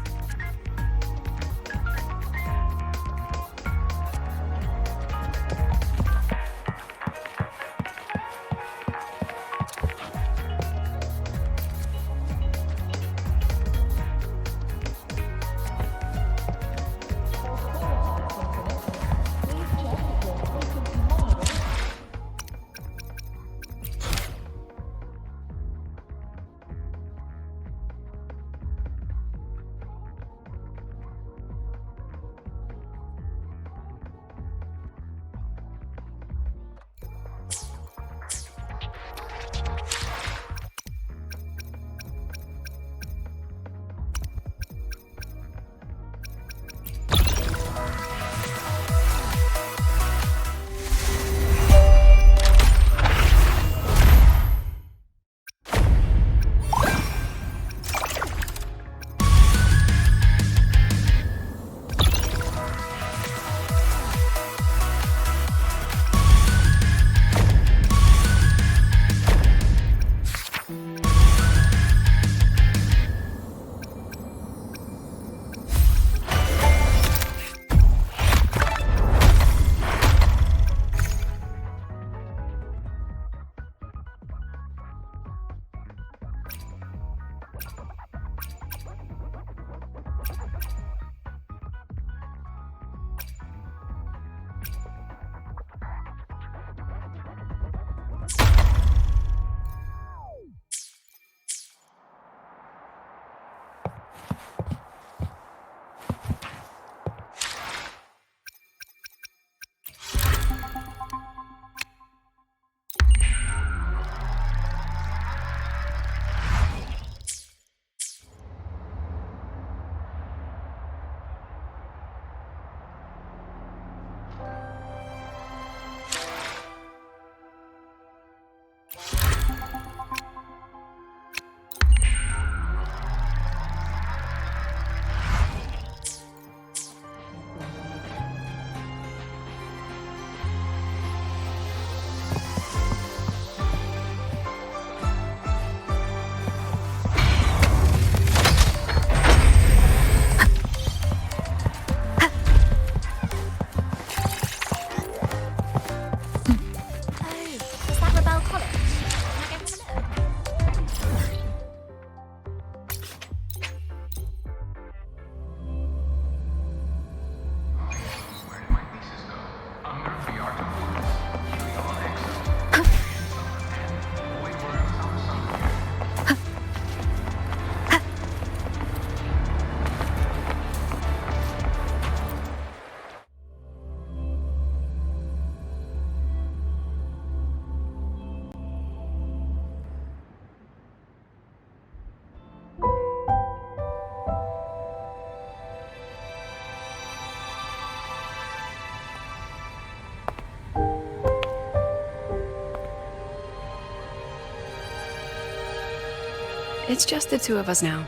It's just the two of us now.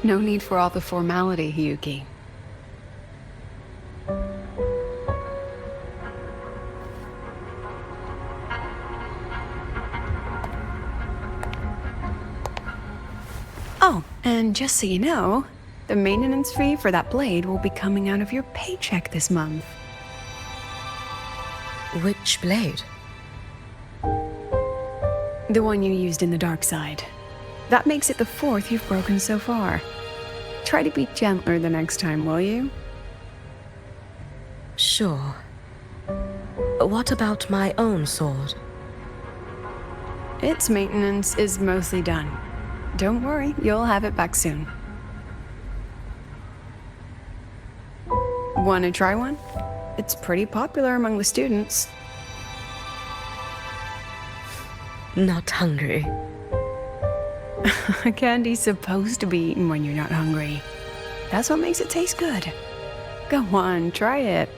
No need for all the formality, Yuki. Oh, and just so you know, the maintenance fee for that blade will be coming out of your paycheck this month. Which blade? The one you used in the dark side. That makes it the 4th you've broken so far. Try to be gentler the next time, will you? Sure. What about my own sword? Its maintenance is mostly done. Don't worry, you'll have it back soon. Wanna try one? It's pretty popular among the students. Not hungry. Candy's supposed to be eaten when you're not hungry. That's what makes it taste good. Go on, try it.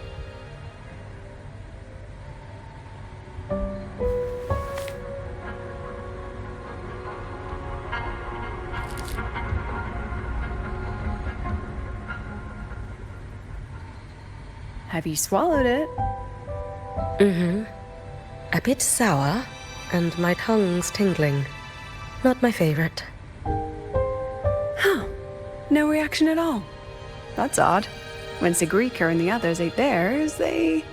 Have you swallowed it? Mm-hmm. A bit sour, and my tongue's tingling. Not my favorite. Huh. No reaction at all. That's odd. When Sigrika and the others ate theirs, they...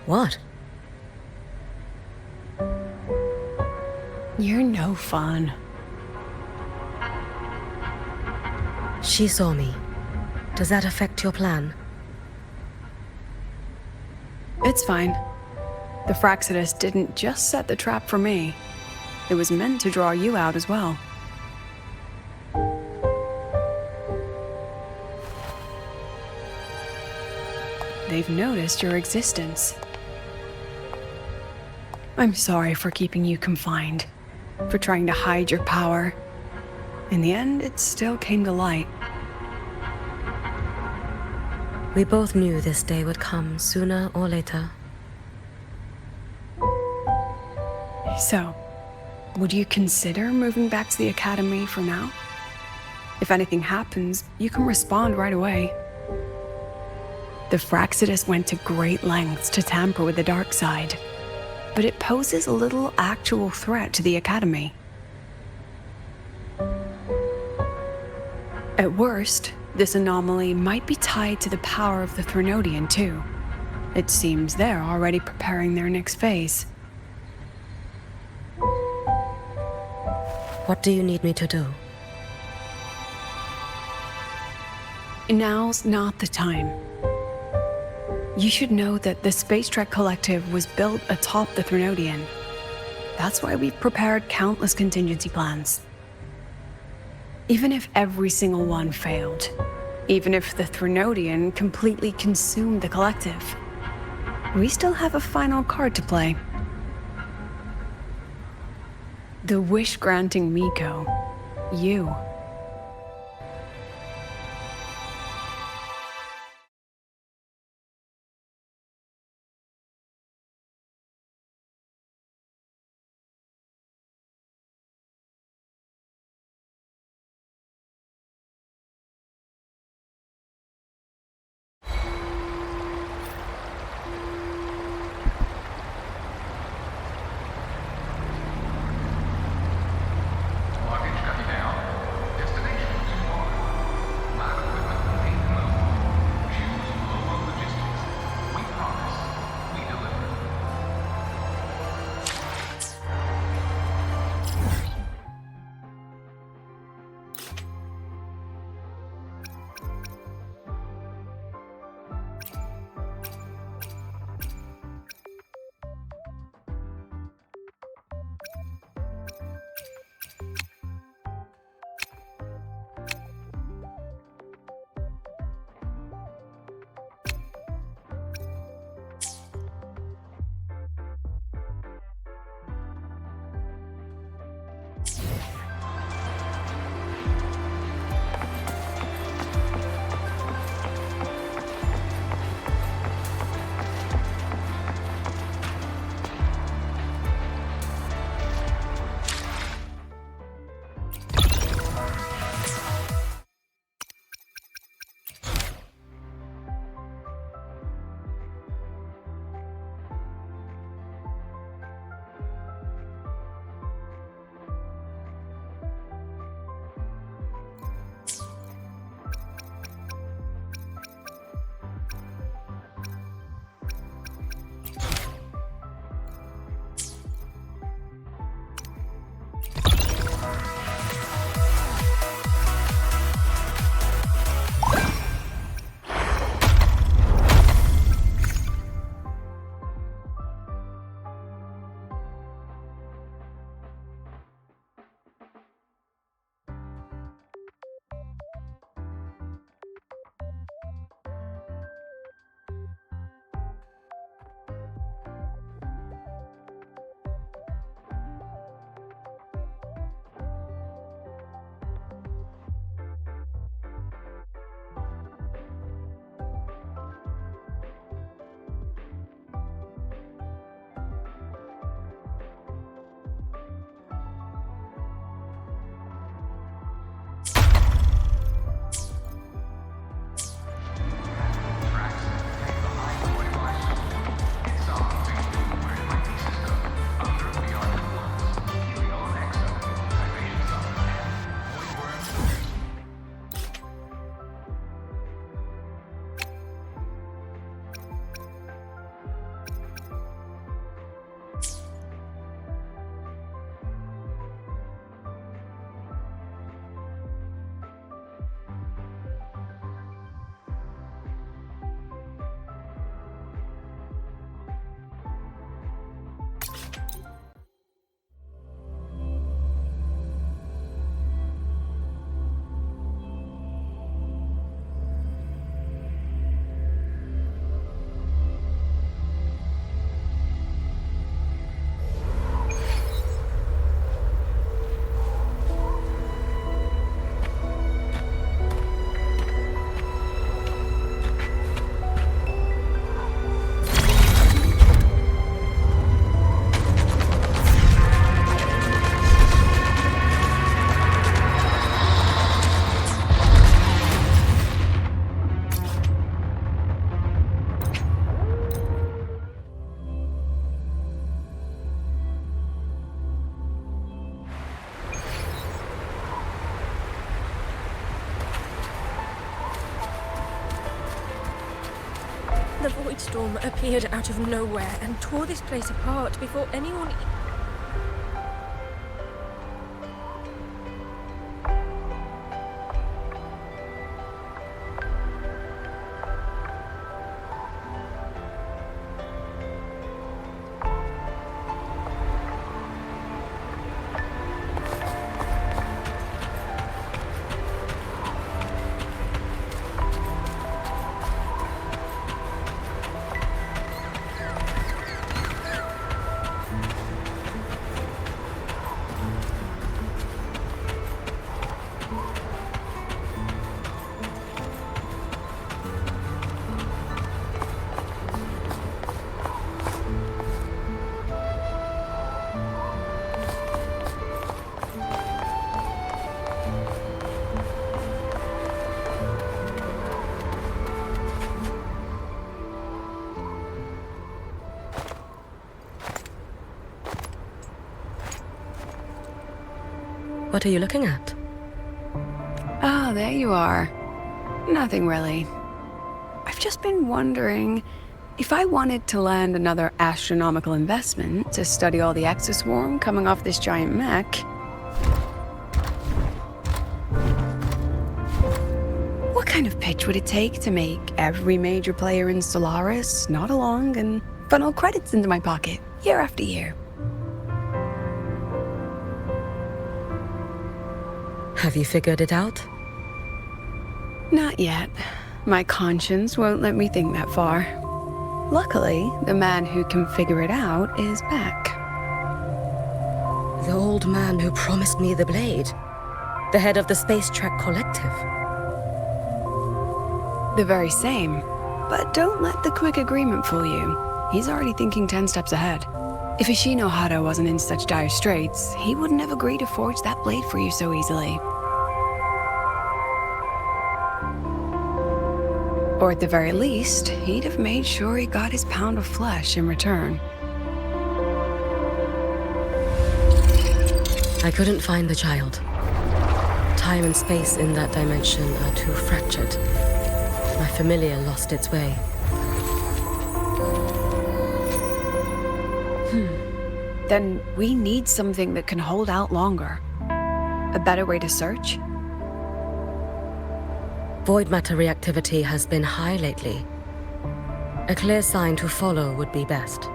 What? You're no fun. She saw me. Does that affect your plan? It's fine. The Fraxidus didn't just set the trap for me. It was meant to draw you out as well. They've noticed your existence. I'm sorry for keeping you confined, for trying to hide your power. In the end, it still came to light. We both knew this day would come sooner or later. So, would you consider moving back to the academy for now? If anything happens, you can respond right away. The Fraxidus went to great lengths to tamper with the dark side, but it poses a little actual threat to the academy. At worst, this anomaly might be tied to the power of the Threnodian too. It seems they're already preparing their next phase. What do you need me to do? Now's not the time. You should know that the Space Trek Collective was built atop the Threnodian. That's why we've prepared countless contingency plans. Even if every single one failed, even if the Threnodian completely consumed the Collective, we still have a final card to play. The wish-granting Miko. You. The Void Storm appeared out of nowhere and tore this place apart before anyone... What are you looking at? Oh, there you are. Nothing really. I've just been wondering if I wanted to land another astronomical investment to study all the exoswarm coming off this giant mech. What kind of pitch would it take to make every major player in Solaris nod along and funnel credits into my pocket year after year? Have you figured it out? Not yet. My conscience won't let me think that far. Luckily, the man who can figure it out is back. The old man who promised me the blade. The head of the Space Trek Collective. The very same. But don't let the quick agreement fool you. He's already thinking 10 steps ahead. If Ishino Hada wasn't in such dire straits, he wouldn't have agreed to forge that blade for you so easily. Or at the very least, he'd have made sure he got his pound of flesh in return. I couldn't find the child. Time and space in that dimension are too fractured. My familiar lost its way. Then we need something that can hold out longer. A better way to search? Void matter reactivity has been high lately. A clear sign to follow would be best.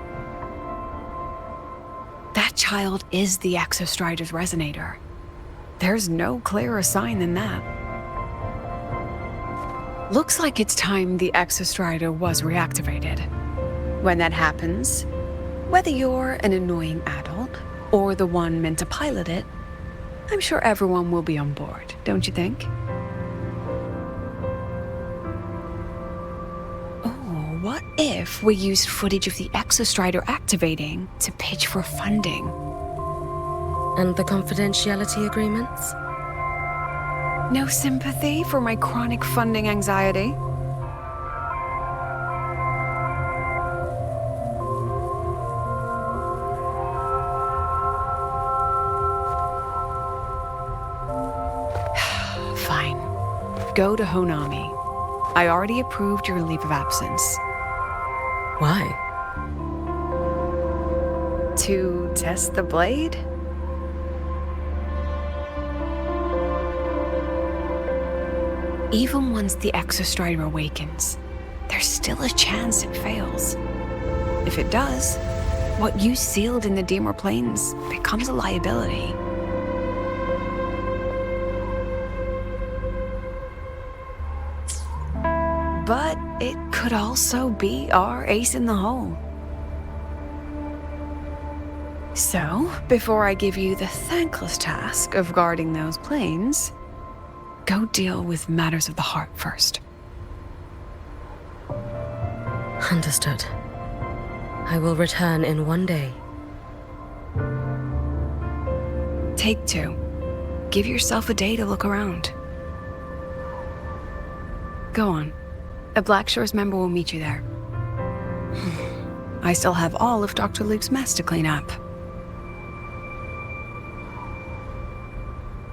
That child is the Exostrider's resonator. There's no clearer sign than that. Looks like it's time the Exostrider was reactivated. When that happens, whether you're an annoying adult or the one meant to pilot it, I'm sure everyone will be on board, don't you think? What if we used footage of the Exostrider activating to pitch for funding? And the confidentiality agreements? No sympathy for my chronic funding anxiety? Fine. Go to Honami. I already approved your leave of absence. Why? To test the blade? Even once the Exostrider awakens, there's still a chance it fails. If it does, what you sealed in the Deemer Plains becomes a liability. But it could also be our ace in the hole. So, before I give you the thankless task of guarding those planes, go deal with matters of the heart first. Understood. I will return in 1 day. Take 2. Give yourself a day to look around. Go on. A Black Shores member will meet you there. I still have all of Dr. Luke's mess to clean up.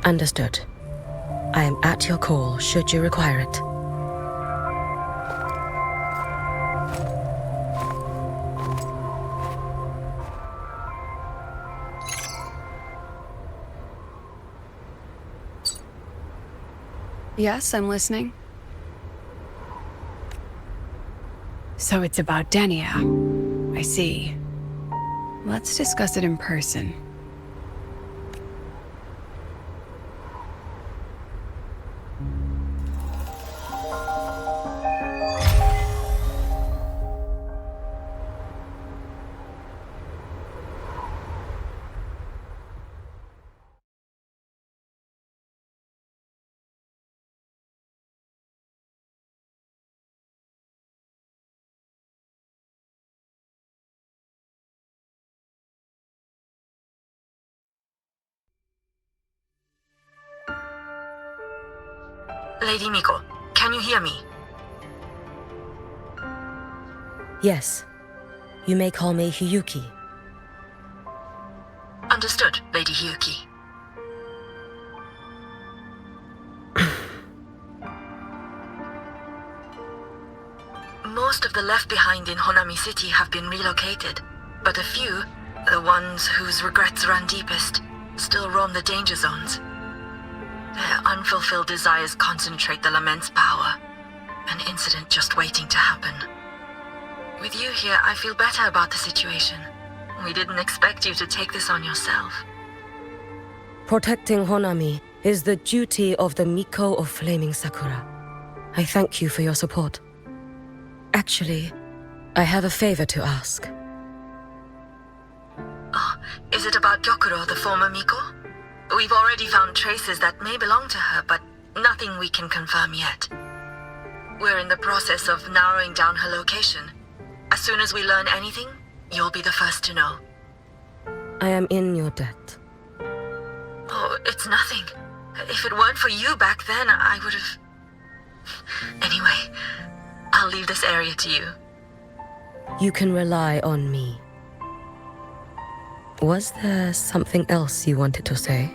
Understood. I am at your call should you require it. Yes, I'm listening. So it's about Denia. I see. Let's discuss it in person. Lady Miko, can you hear me? Yes. You may call me Hiyuki. Understood, Lady Hiyuki. Most of the left behind in Honami City have been relocated, but a few, the ones whose regrets run deepest, still roam the danger zones. Their unfulfilled desires concentrate the lament's power. An incident just waiting to happen. With you here, I feel better about the situation. We didn't expect you to take this on yourself. Protecting Honami is the duty of the Miko of Flaming Sakura. I thank you for your support. Actually, I have a favor to ask. Oh, is it about Gyokuro, the former Miko? We've already found traces that may belong to her, but nothing we can confirm yet. We're in the process of narrowing down her location. As soon as we learn anything, you'll be the first to know. I am in your debt. Oh, it's nothing. If it weren't for you back then, I would have... Anyway, I'll leave this area to you. You can rely on me. Was there something else you wanted to say?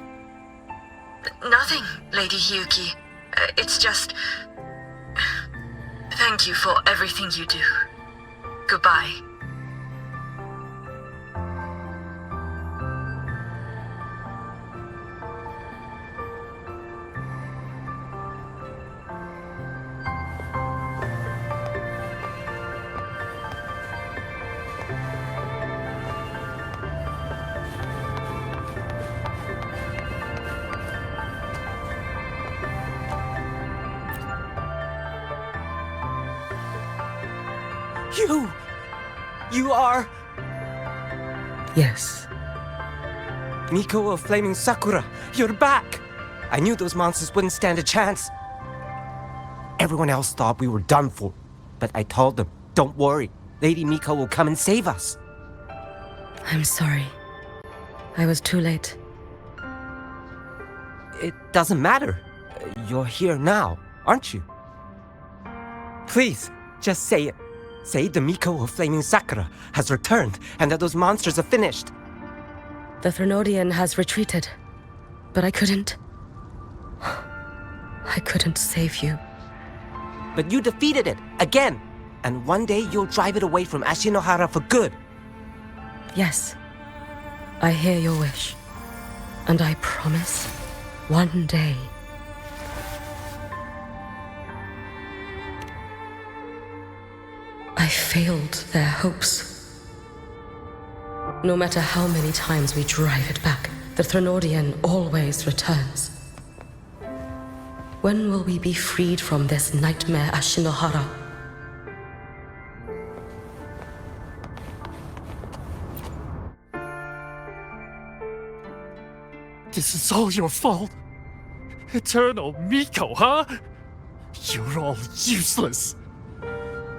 Nothing, Lady Hiyuki. It's just... Thank you for everything you do. Goodbye. You are... Yes. Miko of Flaming Sakura, you're back! I knew those monsters wouldn't stand a chance. Everyone else thought we were done for, but I told them, don't worry, Lady Miko will come and save us. I'm sorry. I was too late. It doesn't matter. You're here now, aren't you? Please, just say it. Say the Miko of Flaming Sakura has returned and that those monsters are finished. The Threnodian has retreated, but I couldn't. I couldn't save you. But you defeated it, again! And one day you'll drive it away from Ashinohara for good. Yes, I hear your wish. And I promise, one day... I failed their hopes. No matter how many times we drive it back, the Threnodian always returns. When will we be freed from this nightmare Ashinohara? This is all your fault. Eternal Miko, huh? You're all useless.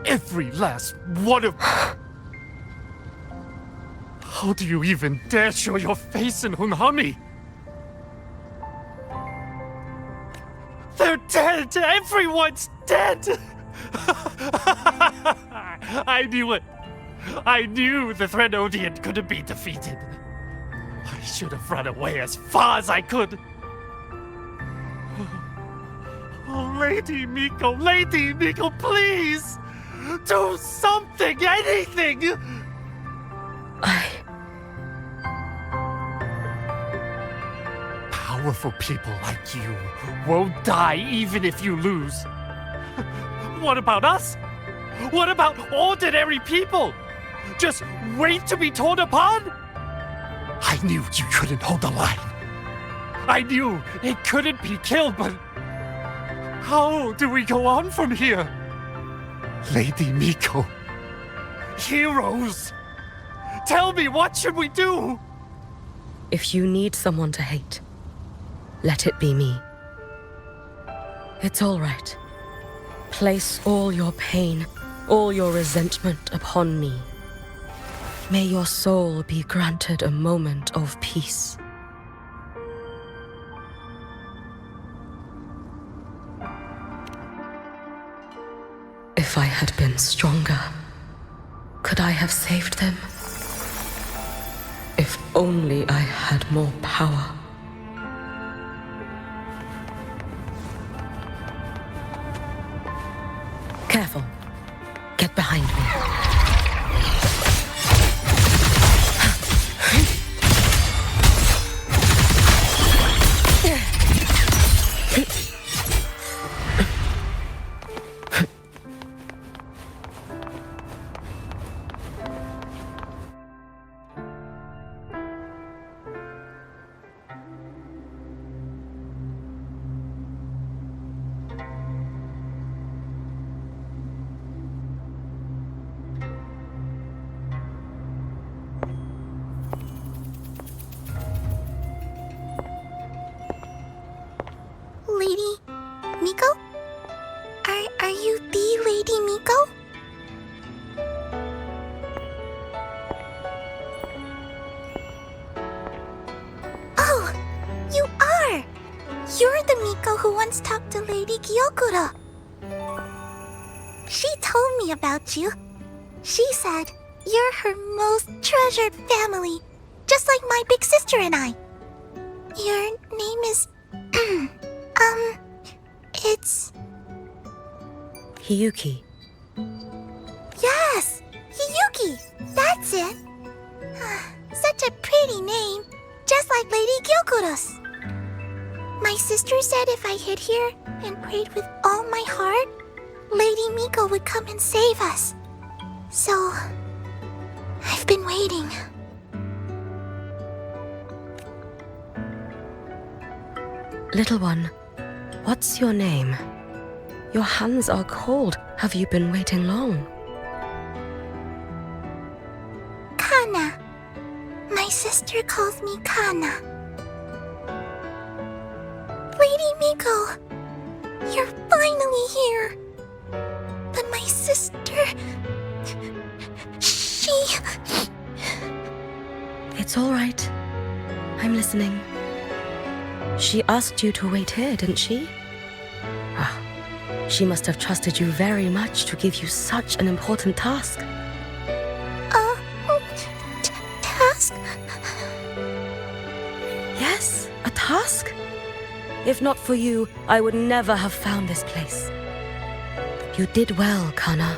Every last one of... How do you even dare show your face in Hunhami? They're dead! Everyone's dead! I knew it! I knew the Threnodian couldn't be defeated. I should have run away as far as I could. Oh, Lady Miko, please! Do something, anything! Powerful people like you won't die even if you lose. What about us? What about ordinary people? Just wait to be torn apart? I knew you couldn't hold the line. I knew it couldn't be killed, but how do we go on from here? Lady Miko, heroes, tell me, what should we do? If you need someone to hate, let it be me. It's all right. Place all your pain, all your resentment upon me. May your soul be granted a moment of peace. If I had been stronger, could I have saved them? If only I had more power. Careful. Get behind me. Lady Miko? Are you the Lady Miko? Oh, you are! You're the Miko who once talked to Lady Gyokuro. She told me about you. She said you're her most treasured family, just like my big sister and I. Your name is... it's... Hiyuki. Yes! Hiyuki! That's it! Such a pretty name, just like Lady Gyokuro's. My sister said if I hid here and prayed with all my heart, Lady Miko would come and save us. So... I've been waiting. Little one, what's your name? Your hands are cold. Have you been waiting long? Kana. My sister calls me Kana. Lady Miko, you're finally here. But my sister... she... It's all right. I'm listening. She asked you to wait here, didn't she? Ah, she must have trusted you very much to give you such an important task. Task? Yes, a task. If not for you, I would never have found this place. You did well, Kana.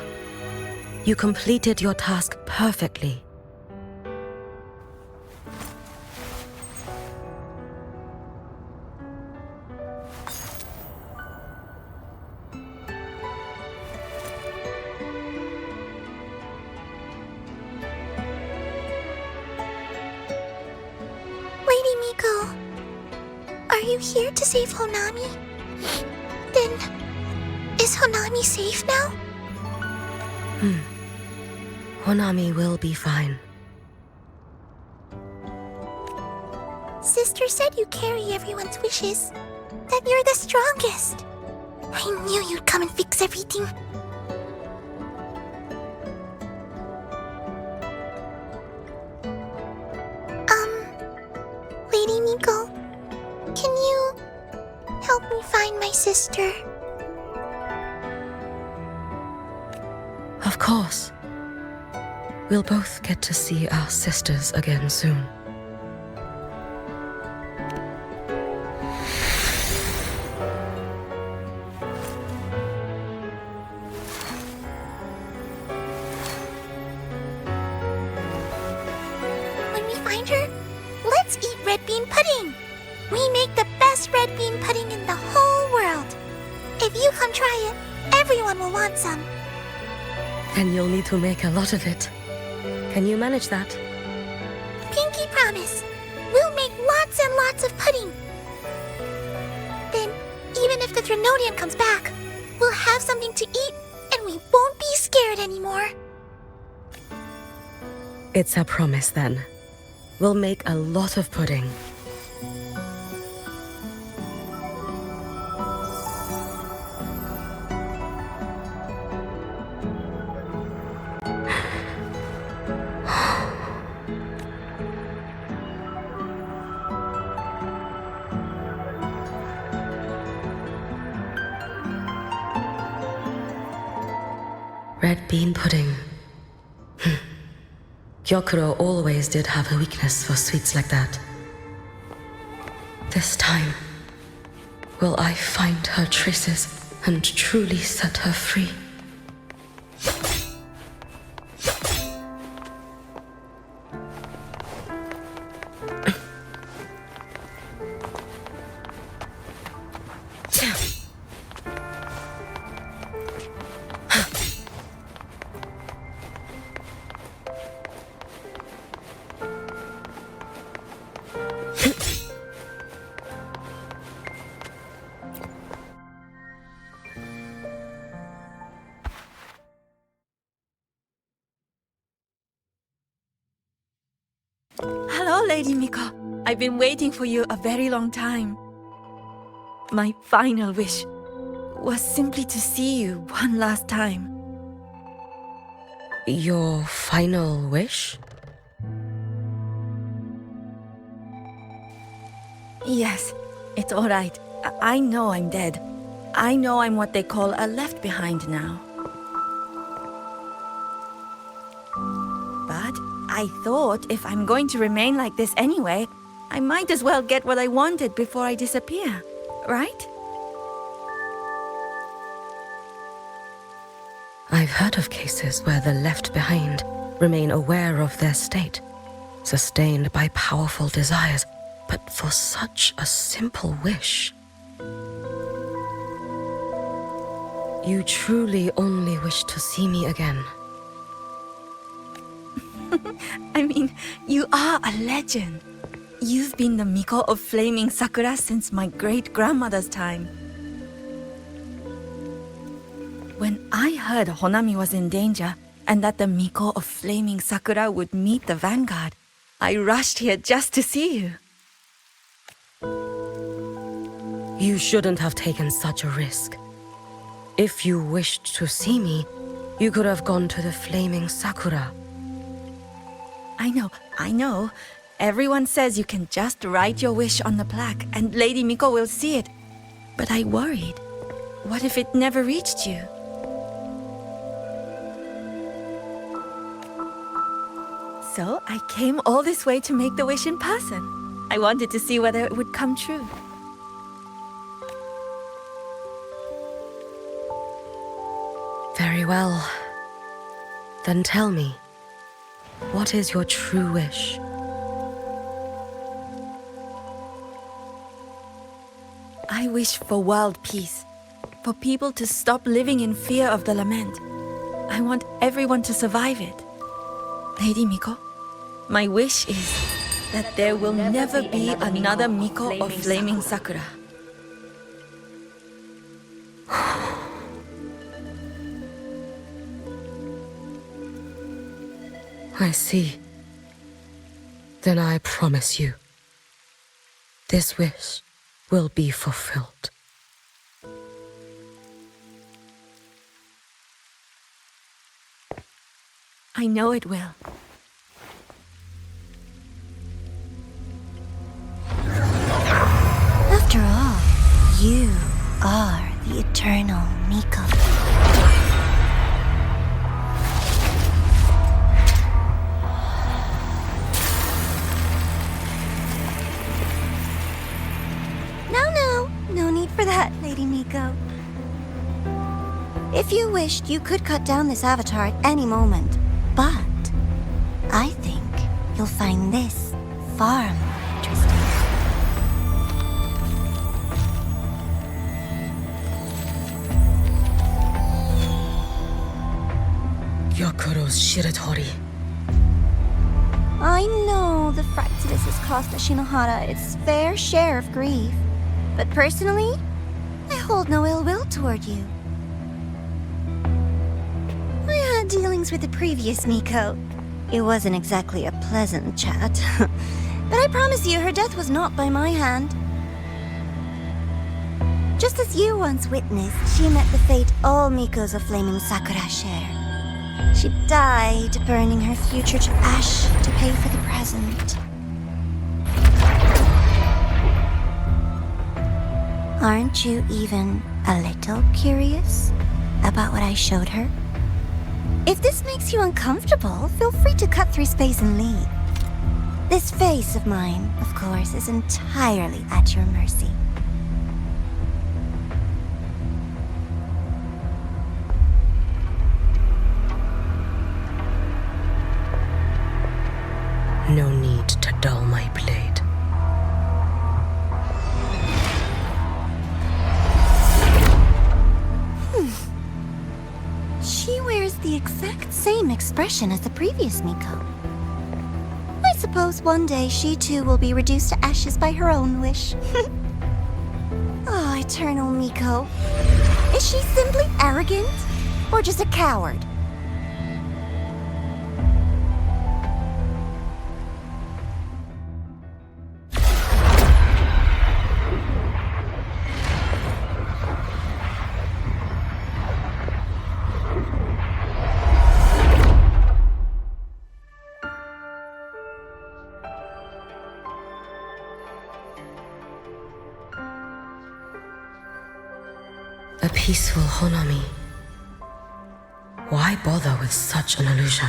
You completed your task perfectly. Lady Miko, are you here to save Honami? Then, is Honami safe now? Honami will be fine. Sister said you carry everyone's wishes. That you're the strongest. I knew you'd come and fix everything. Lady Miko, can you help me find my sister? Of course. We'll both get to see our sisters again soon. When we find her, let's eat red bean pudding. We make the best best red bean pudding in the whole world. If you come try it, everyone will want some. Then you'll need to make a lot of it. Can you manage that? Pinky promise. We'll make lots and lots of pudding. Then, even if the Threnodian comes back, we'll have something to eat and we won't be scared anymore. It's a promise then. We'll make a lot of pudding. Red bean pudding. Gyokuro always did have a weakness for sweets like that. This time, will I find her traces and truly set her free? Hello, Lady Miko. I've been waiting for you a very long time. My final wish was simply to see you one last time. Your final wish? Yes, it's all right. I know I'm dead. I know I'm what they call a left behind now. But I thought if I'm going to remain like this anyway, I might as well get what I wanted before I disappear, right? I've heard of cases where the left behind remain aware of their state, sustained by powerful desires, but for such a simple wish. You truly only wish to see me again. I mean, you are a legend. You've been the Miko of Flaming Sakura since my great-grandmother's time. When I heard Honami was in danger and that the Miko of Flaming Sakura would meet the vanguard, I rushed here just to see you. You shouldn't have taken such a risk. If you wished to see me, you could have gone to the Flaming Sakura. I know. Everyone says you can just write your wish on the plaque and Lady Miko will see it. But I worried. What if it never reached you? So I came all this way to make the wish in person. I wanted to see whether it would come true. Very well. Then tell me, what is your true wish? I wish for world peace, for people to stop living in fear of the lament. I want everyone to survive it. Lady Miko, my wish is that there will never be another Miko of Flaming Sakura. I see. Then I promise you, this wish will be fulfilled. I know it will. After all, you are the eternal Miko. No need for that, Lady Miko. If you wished, you could cut down this avatar at any moment. But I think you'll find this far more interesting. Gyokuro's Shiratori. I know the Fractidus has cost Ashinohara its fair share of grief, but personally, I hold no ill will toward you. I had dealings with the previous Miko. It wasn't exactly a pleasant chat, but I promise you her death was not by my hand. Just as you once witnessed, she met the fate all Mikos of Flaming Sakura share. She died, burning her future to ash to pay for the present. Aren't you even a little curious about what I showed her? If this makes you uncomfortable, feel free to cut through space and leave. This face of mine, of course, is entirely at your mercy. No need to dull my blade. She wears the exact same expression as the previous Miko. I suppose one day she too will be reduced to ashes by her own wish. Oh, Eternal Miko. Is she simply arrogant? Or just a coward? A peaceful Honami. Why bother with such an illusion?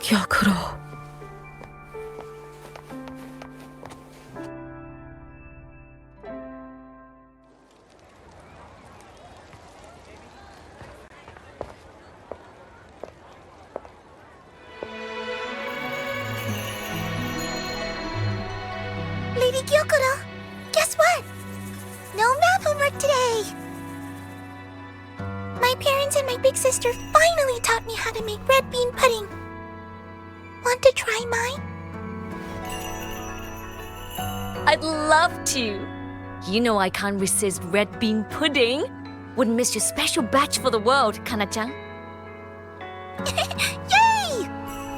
Gyokuro. Lady Gyokuro, guess what? No math homework today! My parents and my big sister finally taught me how to make red bean pudding. Want to try mine? I'd love to. You know I can't resist red bean pudding. Wouldn't miss your special batch for the world, Kana-chan. Yay!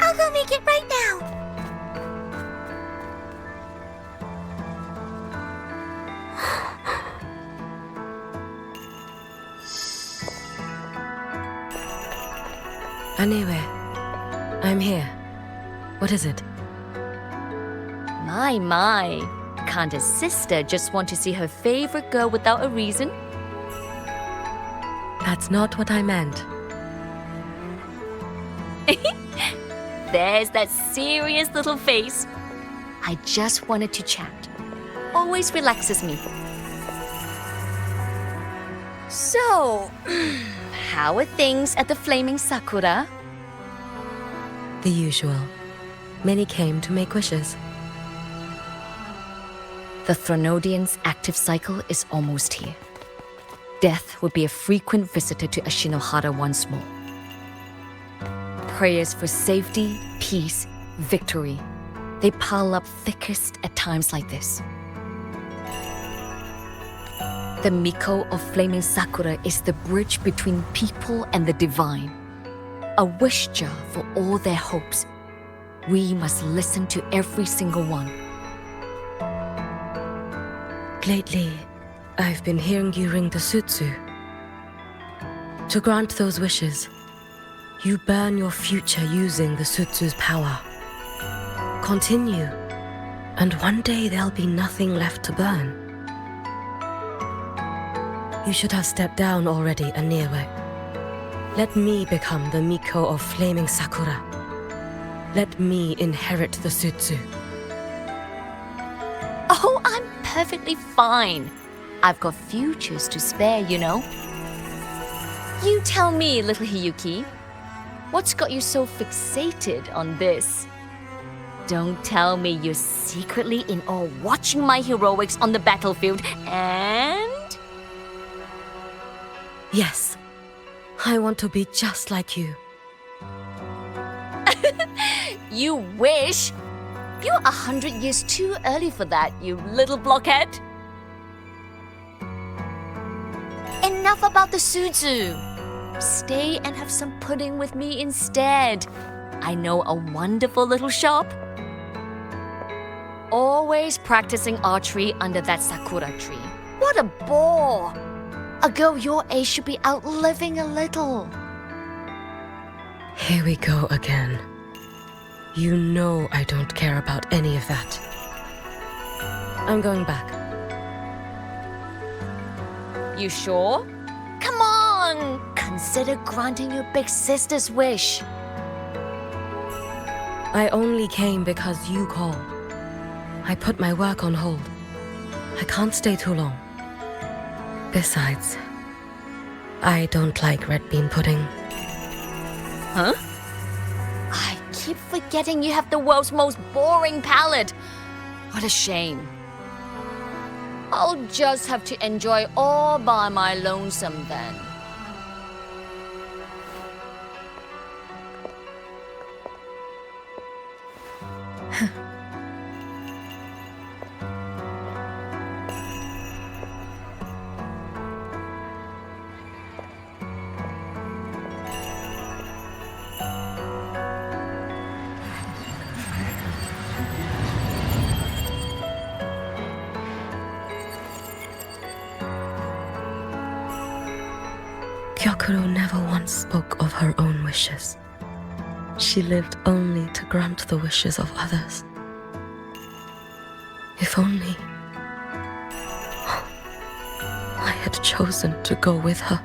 I'll go make it right now. Anyway, I'm here. What is it? My. Can't a sister just want to see her favorite girl without a reason? That's not what I meant. There's that serious little face. I just wanted to chat. Always relaxes me. So, how are things at the Flaming Sakura? The usual. Many came to make wishes. The Thronodian's active cycle is almost here. Death will be a frequent visitor to Ashinohara once more. Prayers for safety, peace, victory. They pile up thickest at times like this. The Miko of Flaming Sakura is the bridge between people and the divine. A wish jar for all their hopes. We must listen to every single one. Lately, I've been hearing you ring the sutsu. To grant those wishes, you burn your future using the sutsu's power. Continue, and one day there'll be nothing left to burn. You should have stepped down already, Aniwe. Let me become the Miko of Flaming Sakura. Let me inherit the Sutsu. Oh, I'm perfectly fine. I've got futures to spare, you know. You tell me, little Hiyuki, what's got you so fixated on this? Don't tell me you're secretly in awe watching my heroics on the battlefield and... Yes, I want to be just like you. You wish? You're 100 years too early for that, you little blockhead. Enough about the Suzu. Stay and have some pudding with me instead. I know a wonderful little shop. Always practicing archery under that sakura tree. What a bore! A girl your age should be out living a little. Here we go again. You know I don't care about any of that. I'm going back. You sure? Come on! Consider granting your big sister's wish. I only came because you called. I put my work on hold. I can't stay too long. Besides, I don't like red bean pudding. Huh? I keep forgetting you have the world's most boring palate. What a shame. I'll just have to enjoy all by my lonesome then. Gyokuro never once spoke of her own wishes. She lived only to grant the wishes of others. If only I had chosen to go with her.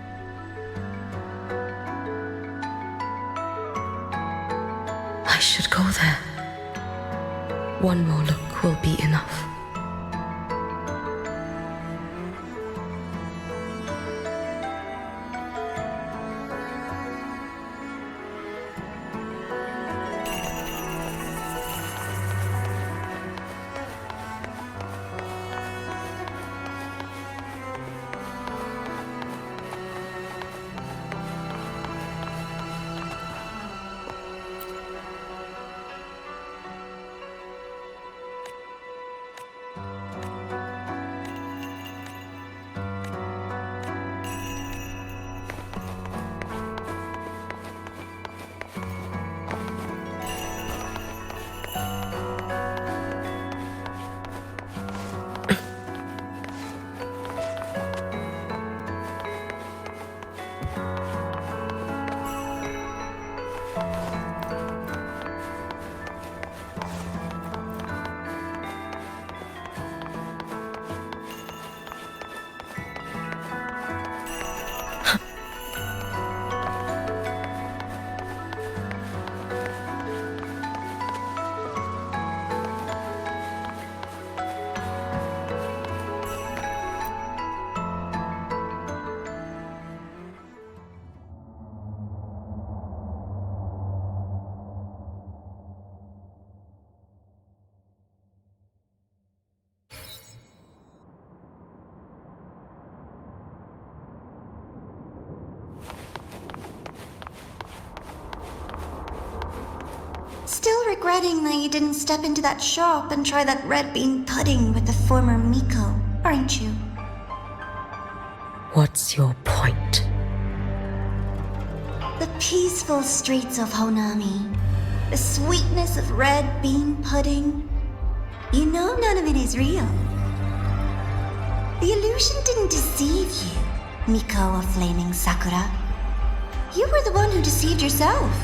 I should go there. One more look will be enough. Still regretting that you didn't step into that shop and try that red bean pudding with the former Miko, aren't you? What's your point? The peaceful streets of Honami, the sweetness of red bean pudding. You know none of it is real. The illusion didn't deceive you, Miko of Flaming Sakura. You were the one who deceived yourself.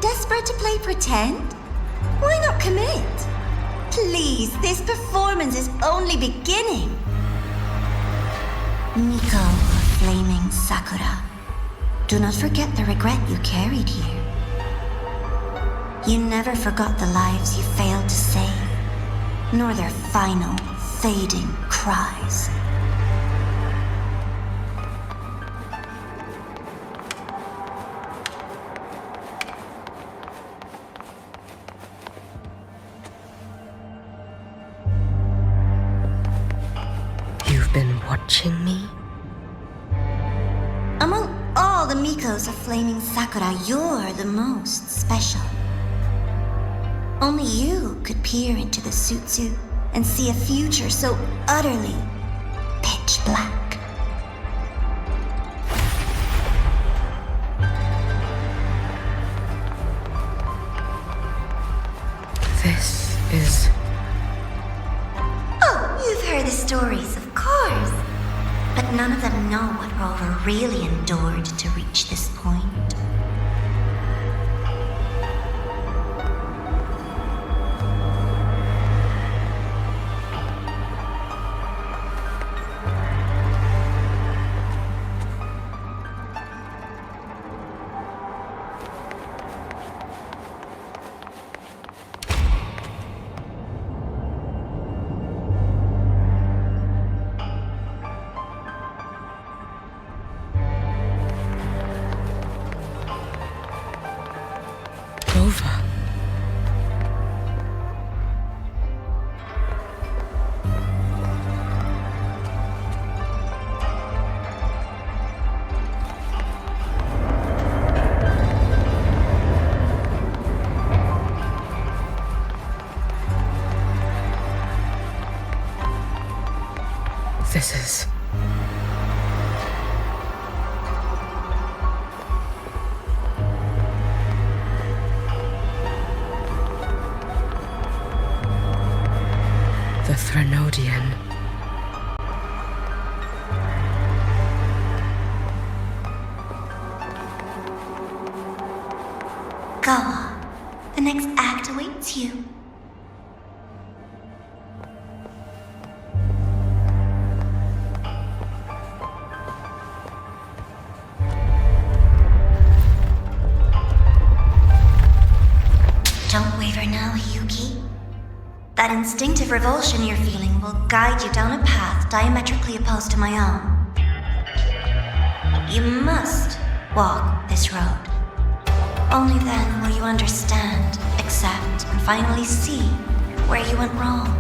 Desperate to play pretend? Why not commit? Please, this performance is only beginning. Miko of Flaming Sakura. Do not forget the regret you carried here. You never forgot the lives you failed to save, nor their final, fading cries. You've been watching me? Among all the Mikos of Flaming Sakura, you're the most special. Only you could peer into the Sutsu and see a future so utterly pitch black. This is... Oh, you've heard the stories, of course. But none of them know what Rover really endured to reach this point. Rover. This is... the Threnodian. Go on. The next act awaits you. Don't waver now, Yuki. That instinctive revulsion you're feeling will guide you down a path diametrically opposed to my own. You must walk this road. Only then will you understand, accept, and finally see where you went wrong.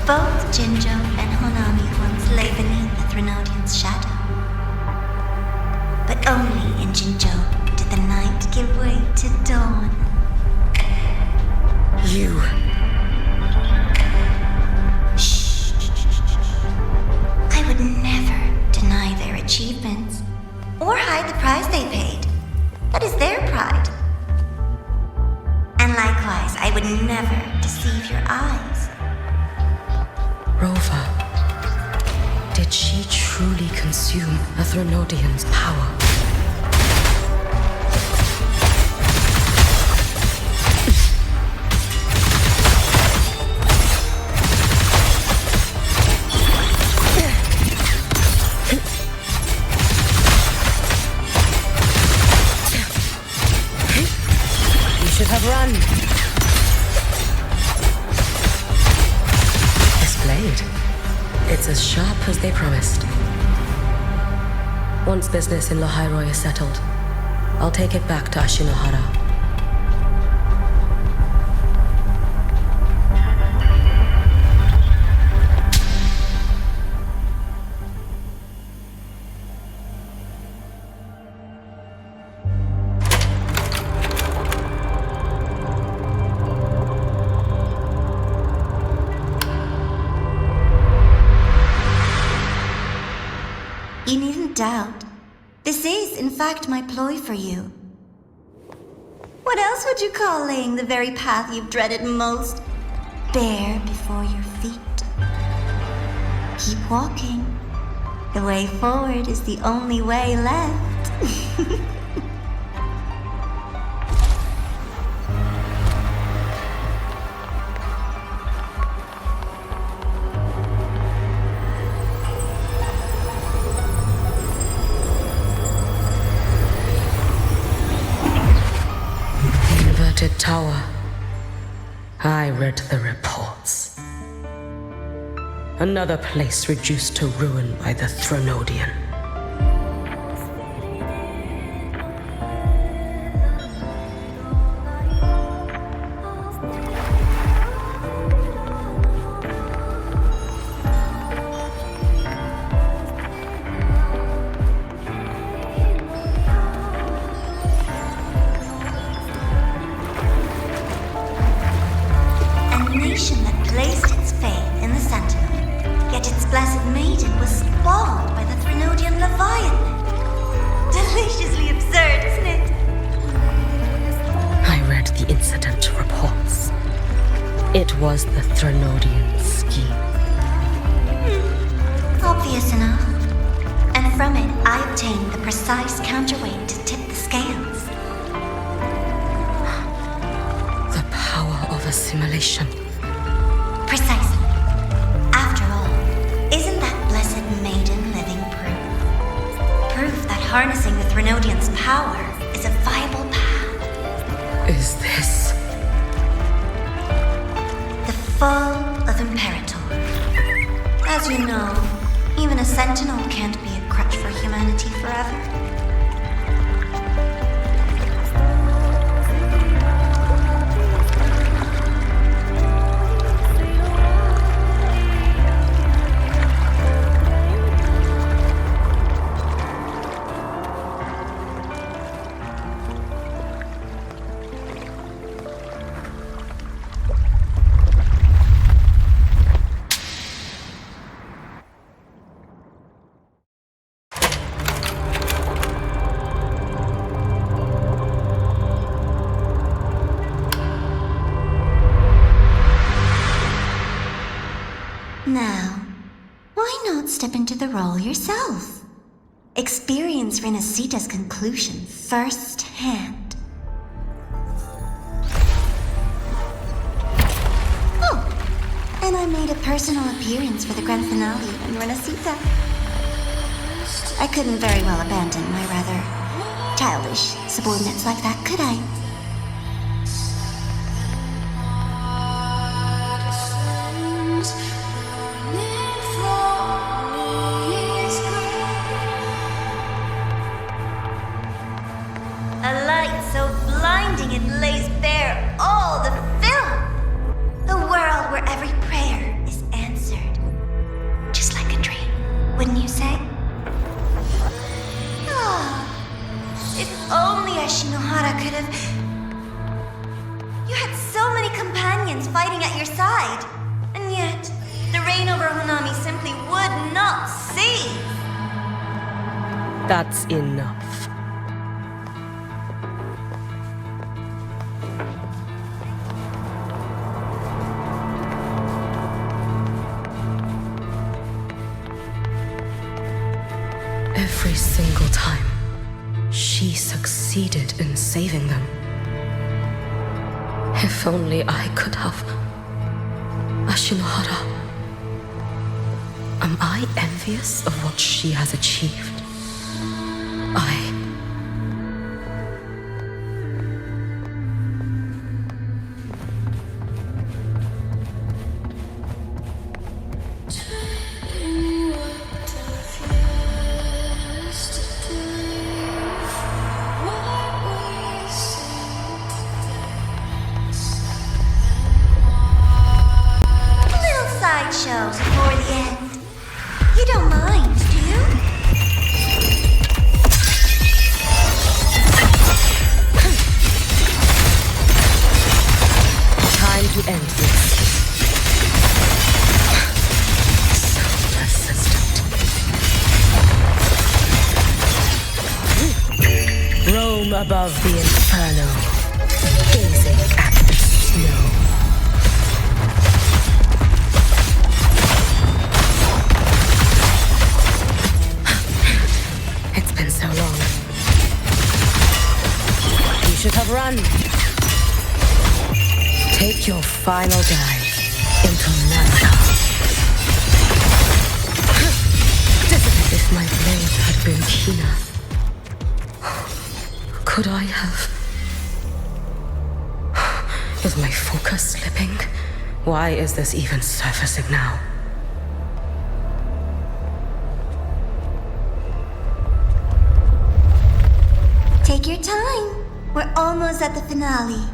Both Jinjo and Honami once lay beneath the Threnodian's shadow. But only in Jinjo did the night give way to dawn. You... Shh. I would never deny their achievements, or hide the price they paid. That is their pride. And likewise, I would never deceive your eyes. Rover, did she truly consume a Threnodian's power? You should have run. It's as sharp as they promised. Once business in Lahai-Roi is settled, I'll take it back to Ashinohara. You needn't doubt. This is, in fact, my ploy for you. What else would you call laying the very path you've dreaded most? bare before your feet. Keep walking. The way forward is the only way left. Inverted Tower. I read the reports. Another place reduced to ruin by the Threnodian. A nation that placed its faith in the Sentinel, yet its blessed maiden was spawned by the Threnodian Leviathan. Deliciously absurd, isn't it? I read the incident reports. It was the Threnodian scheme. Obvious enough. And from it, I obtained the precise counterweight to tip the scales. The power of assimilation. Precisely. After all, isn't that blessed maiden living proof? Proof that harnessing the Threnodian's power is a viable path. Is this The fall of Imperator. As you know, even a sentinel can't be a crutch for humanity forever. Now, why not step into the role yourself? Experience Renacita's conclusion firsthand. Oh, and I made a personal appearance for the grand finale in Renacita. I couldn't very well abandon my rather childish subordinates like that, could I? A light so blinding it lays bare all the film. A world where every prayer is answered. Just like a dream, wouldn't you say? Ah, if only Ashinohara could have... You had so many companions fighting at your side. And yet, the reign over Honami simply would not cease. That's enough. Every single time, she succeeded in saving them. If only I could have. Ashinohara. Am I envious of what she has achieved? Little sideshow before the end. You don't mind, do you? Time to end this. So persistent. Roam above the inferno, gazing at the snow. final dive into mankind. If my blade had been keener, could I have... Is my focus slipping? Why is this even surfacing now? Take your time. We're almost at the finale.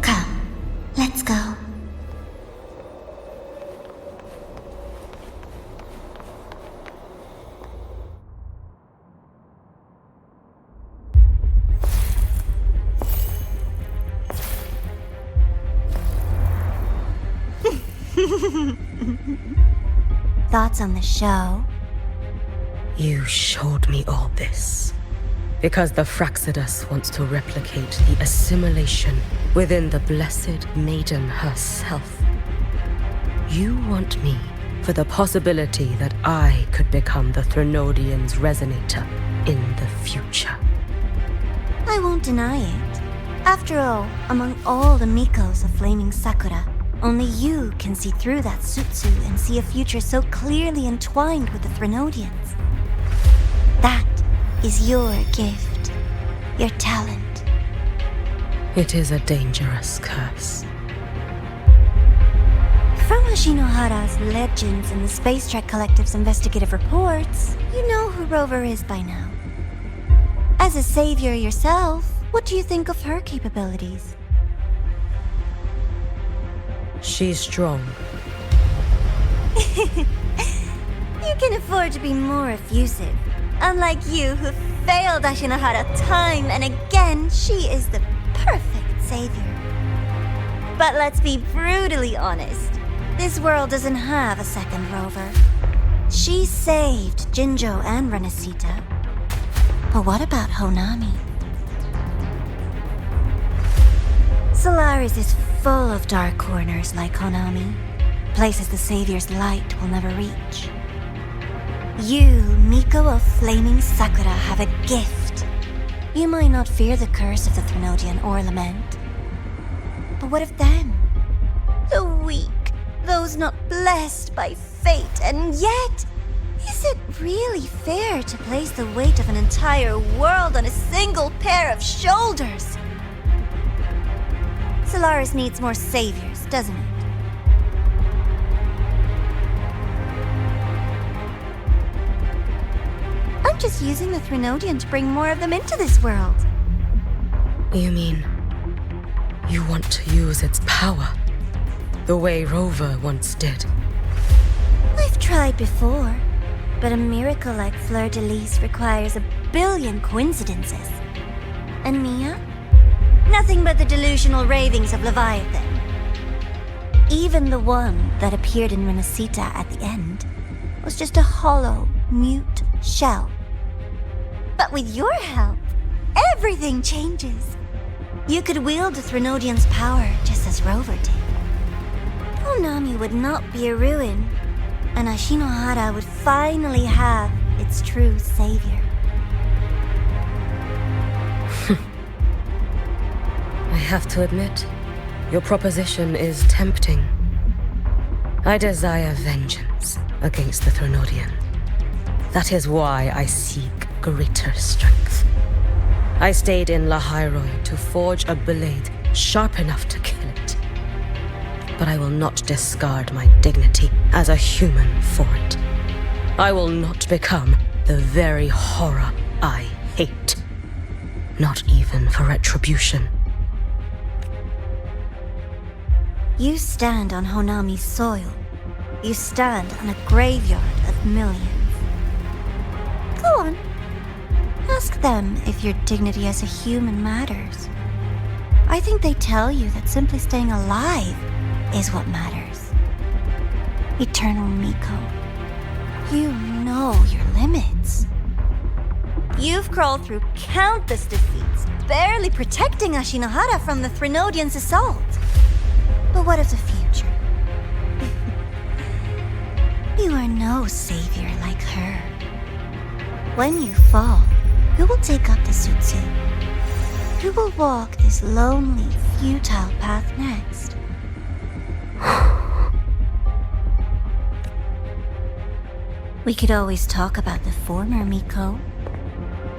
Come, let's go. Thoughts on the show? You showed me all this because the Fraxidus wants to replicate the assimilation within the Blessed Maiden herself. You want me for the possibility that I could become the Threnodian's resonator in the future. I won't deny it. After all, among all the Mikos of Flaming Sakura, only you can see through that Sutsu and see a future so clearly entwined with the Threnodians. That is your gift, your talent. It is a dangerous curse. From Ashinohara's legends and the Space Trek Collective's investigative reports, you know who Rover is by now. As a savior yourself, what do you think of her capabilities? She's strong. You can afford to be more effusive. Unlike you, who failed Ashinohara time and again, she is the perfect savior. But let's be brutally honest. This world doesn't have a second Rover. She saved Jinjo and Renesita. But what about Honami? Solaris is full of dark corners like Honami, places the Savior's light will never reach. You, Miko of Flaming Sakura, have a gift. You might not fear the curse of the Threnodian or Lament. But what of them? The weak, those not blessed by fate, and yet, is it really fair to place the weight of an entire world on a single pair of shoulders? Solaris needs more saviors, doesn't it? I'm just using the Threnodian to bring more of them into this world. You mean, you want to use its power, the way Rover once did? We've tried before, but a miracle like Fleur-de-Lis requires a billion coincidences. And Mia? Nothing but the delusional ravings of Leviathan. Even the one that appeared in Renesita at the end was just a hollow, mute shell. But with your help, everything changes. You could wield the Threnodian's power just as Rover did. Honami would not be a ruin, and Ashinohara would finally have its true savior. I have to admit, your proposition is tempting. I desire vengeance against the Threnodian. That is why I seek greater strength. I stayed in Lahai-Roi to forge a blade sharp enough to kill it. But I will not discard my dignity as a human for it. I will not become the very horror I hate. Not even for retribution. You stand on Honami's soil. You stand on a graveyard of millions. Go on. Ask them if your dignity as a human matters. I think they tell you that simply staying alive is what matters. Eternal Miko, you know your limits. You've crawled through countless defeats, barely protecting Ashinohara from the Threnodian's assault. But what of the future? You are no savior like her. When you fall, who will take up the Sutsu? Who will walk this lonely, futile path next? We could always talk about the former, Miko.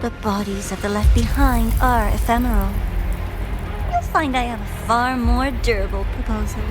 The bodies of the left behind are ephemeral. You'll find I have a far more durable proposal.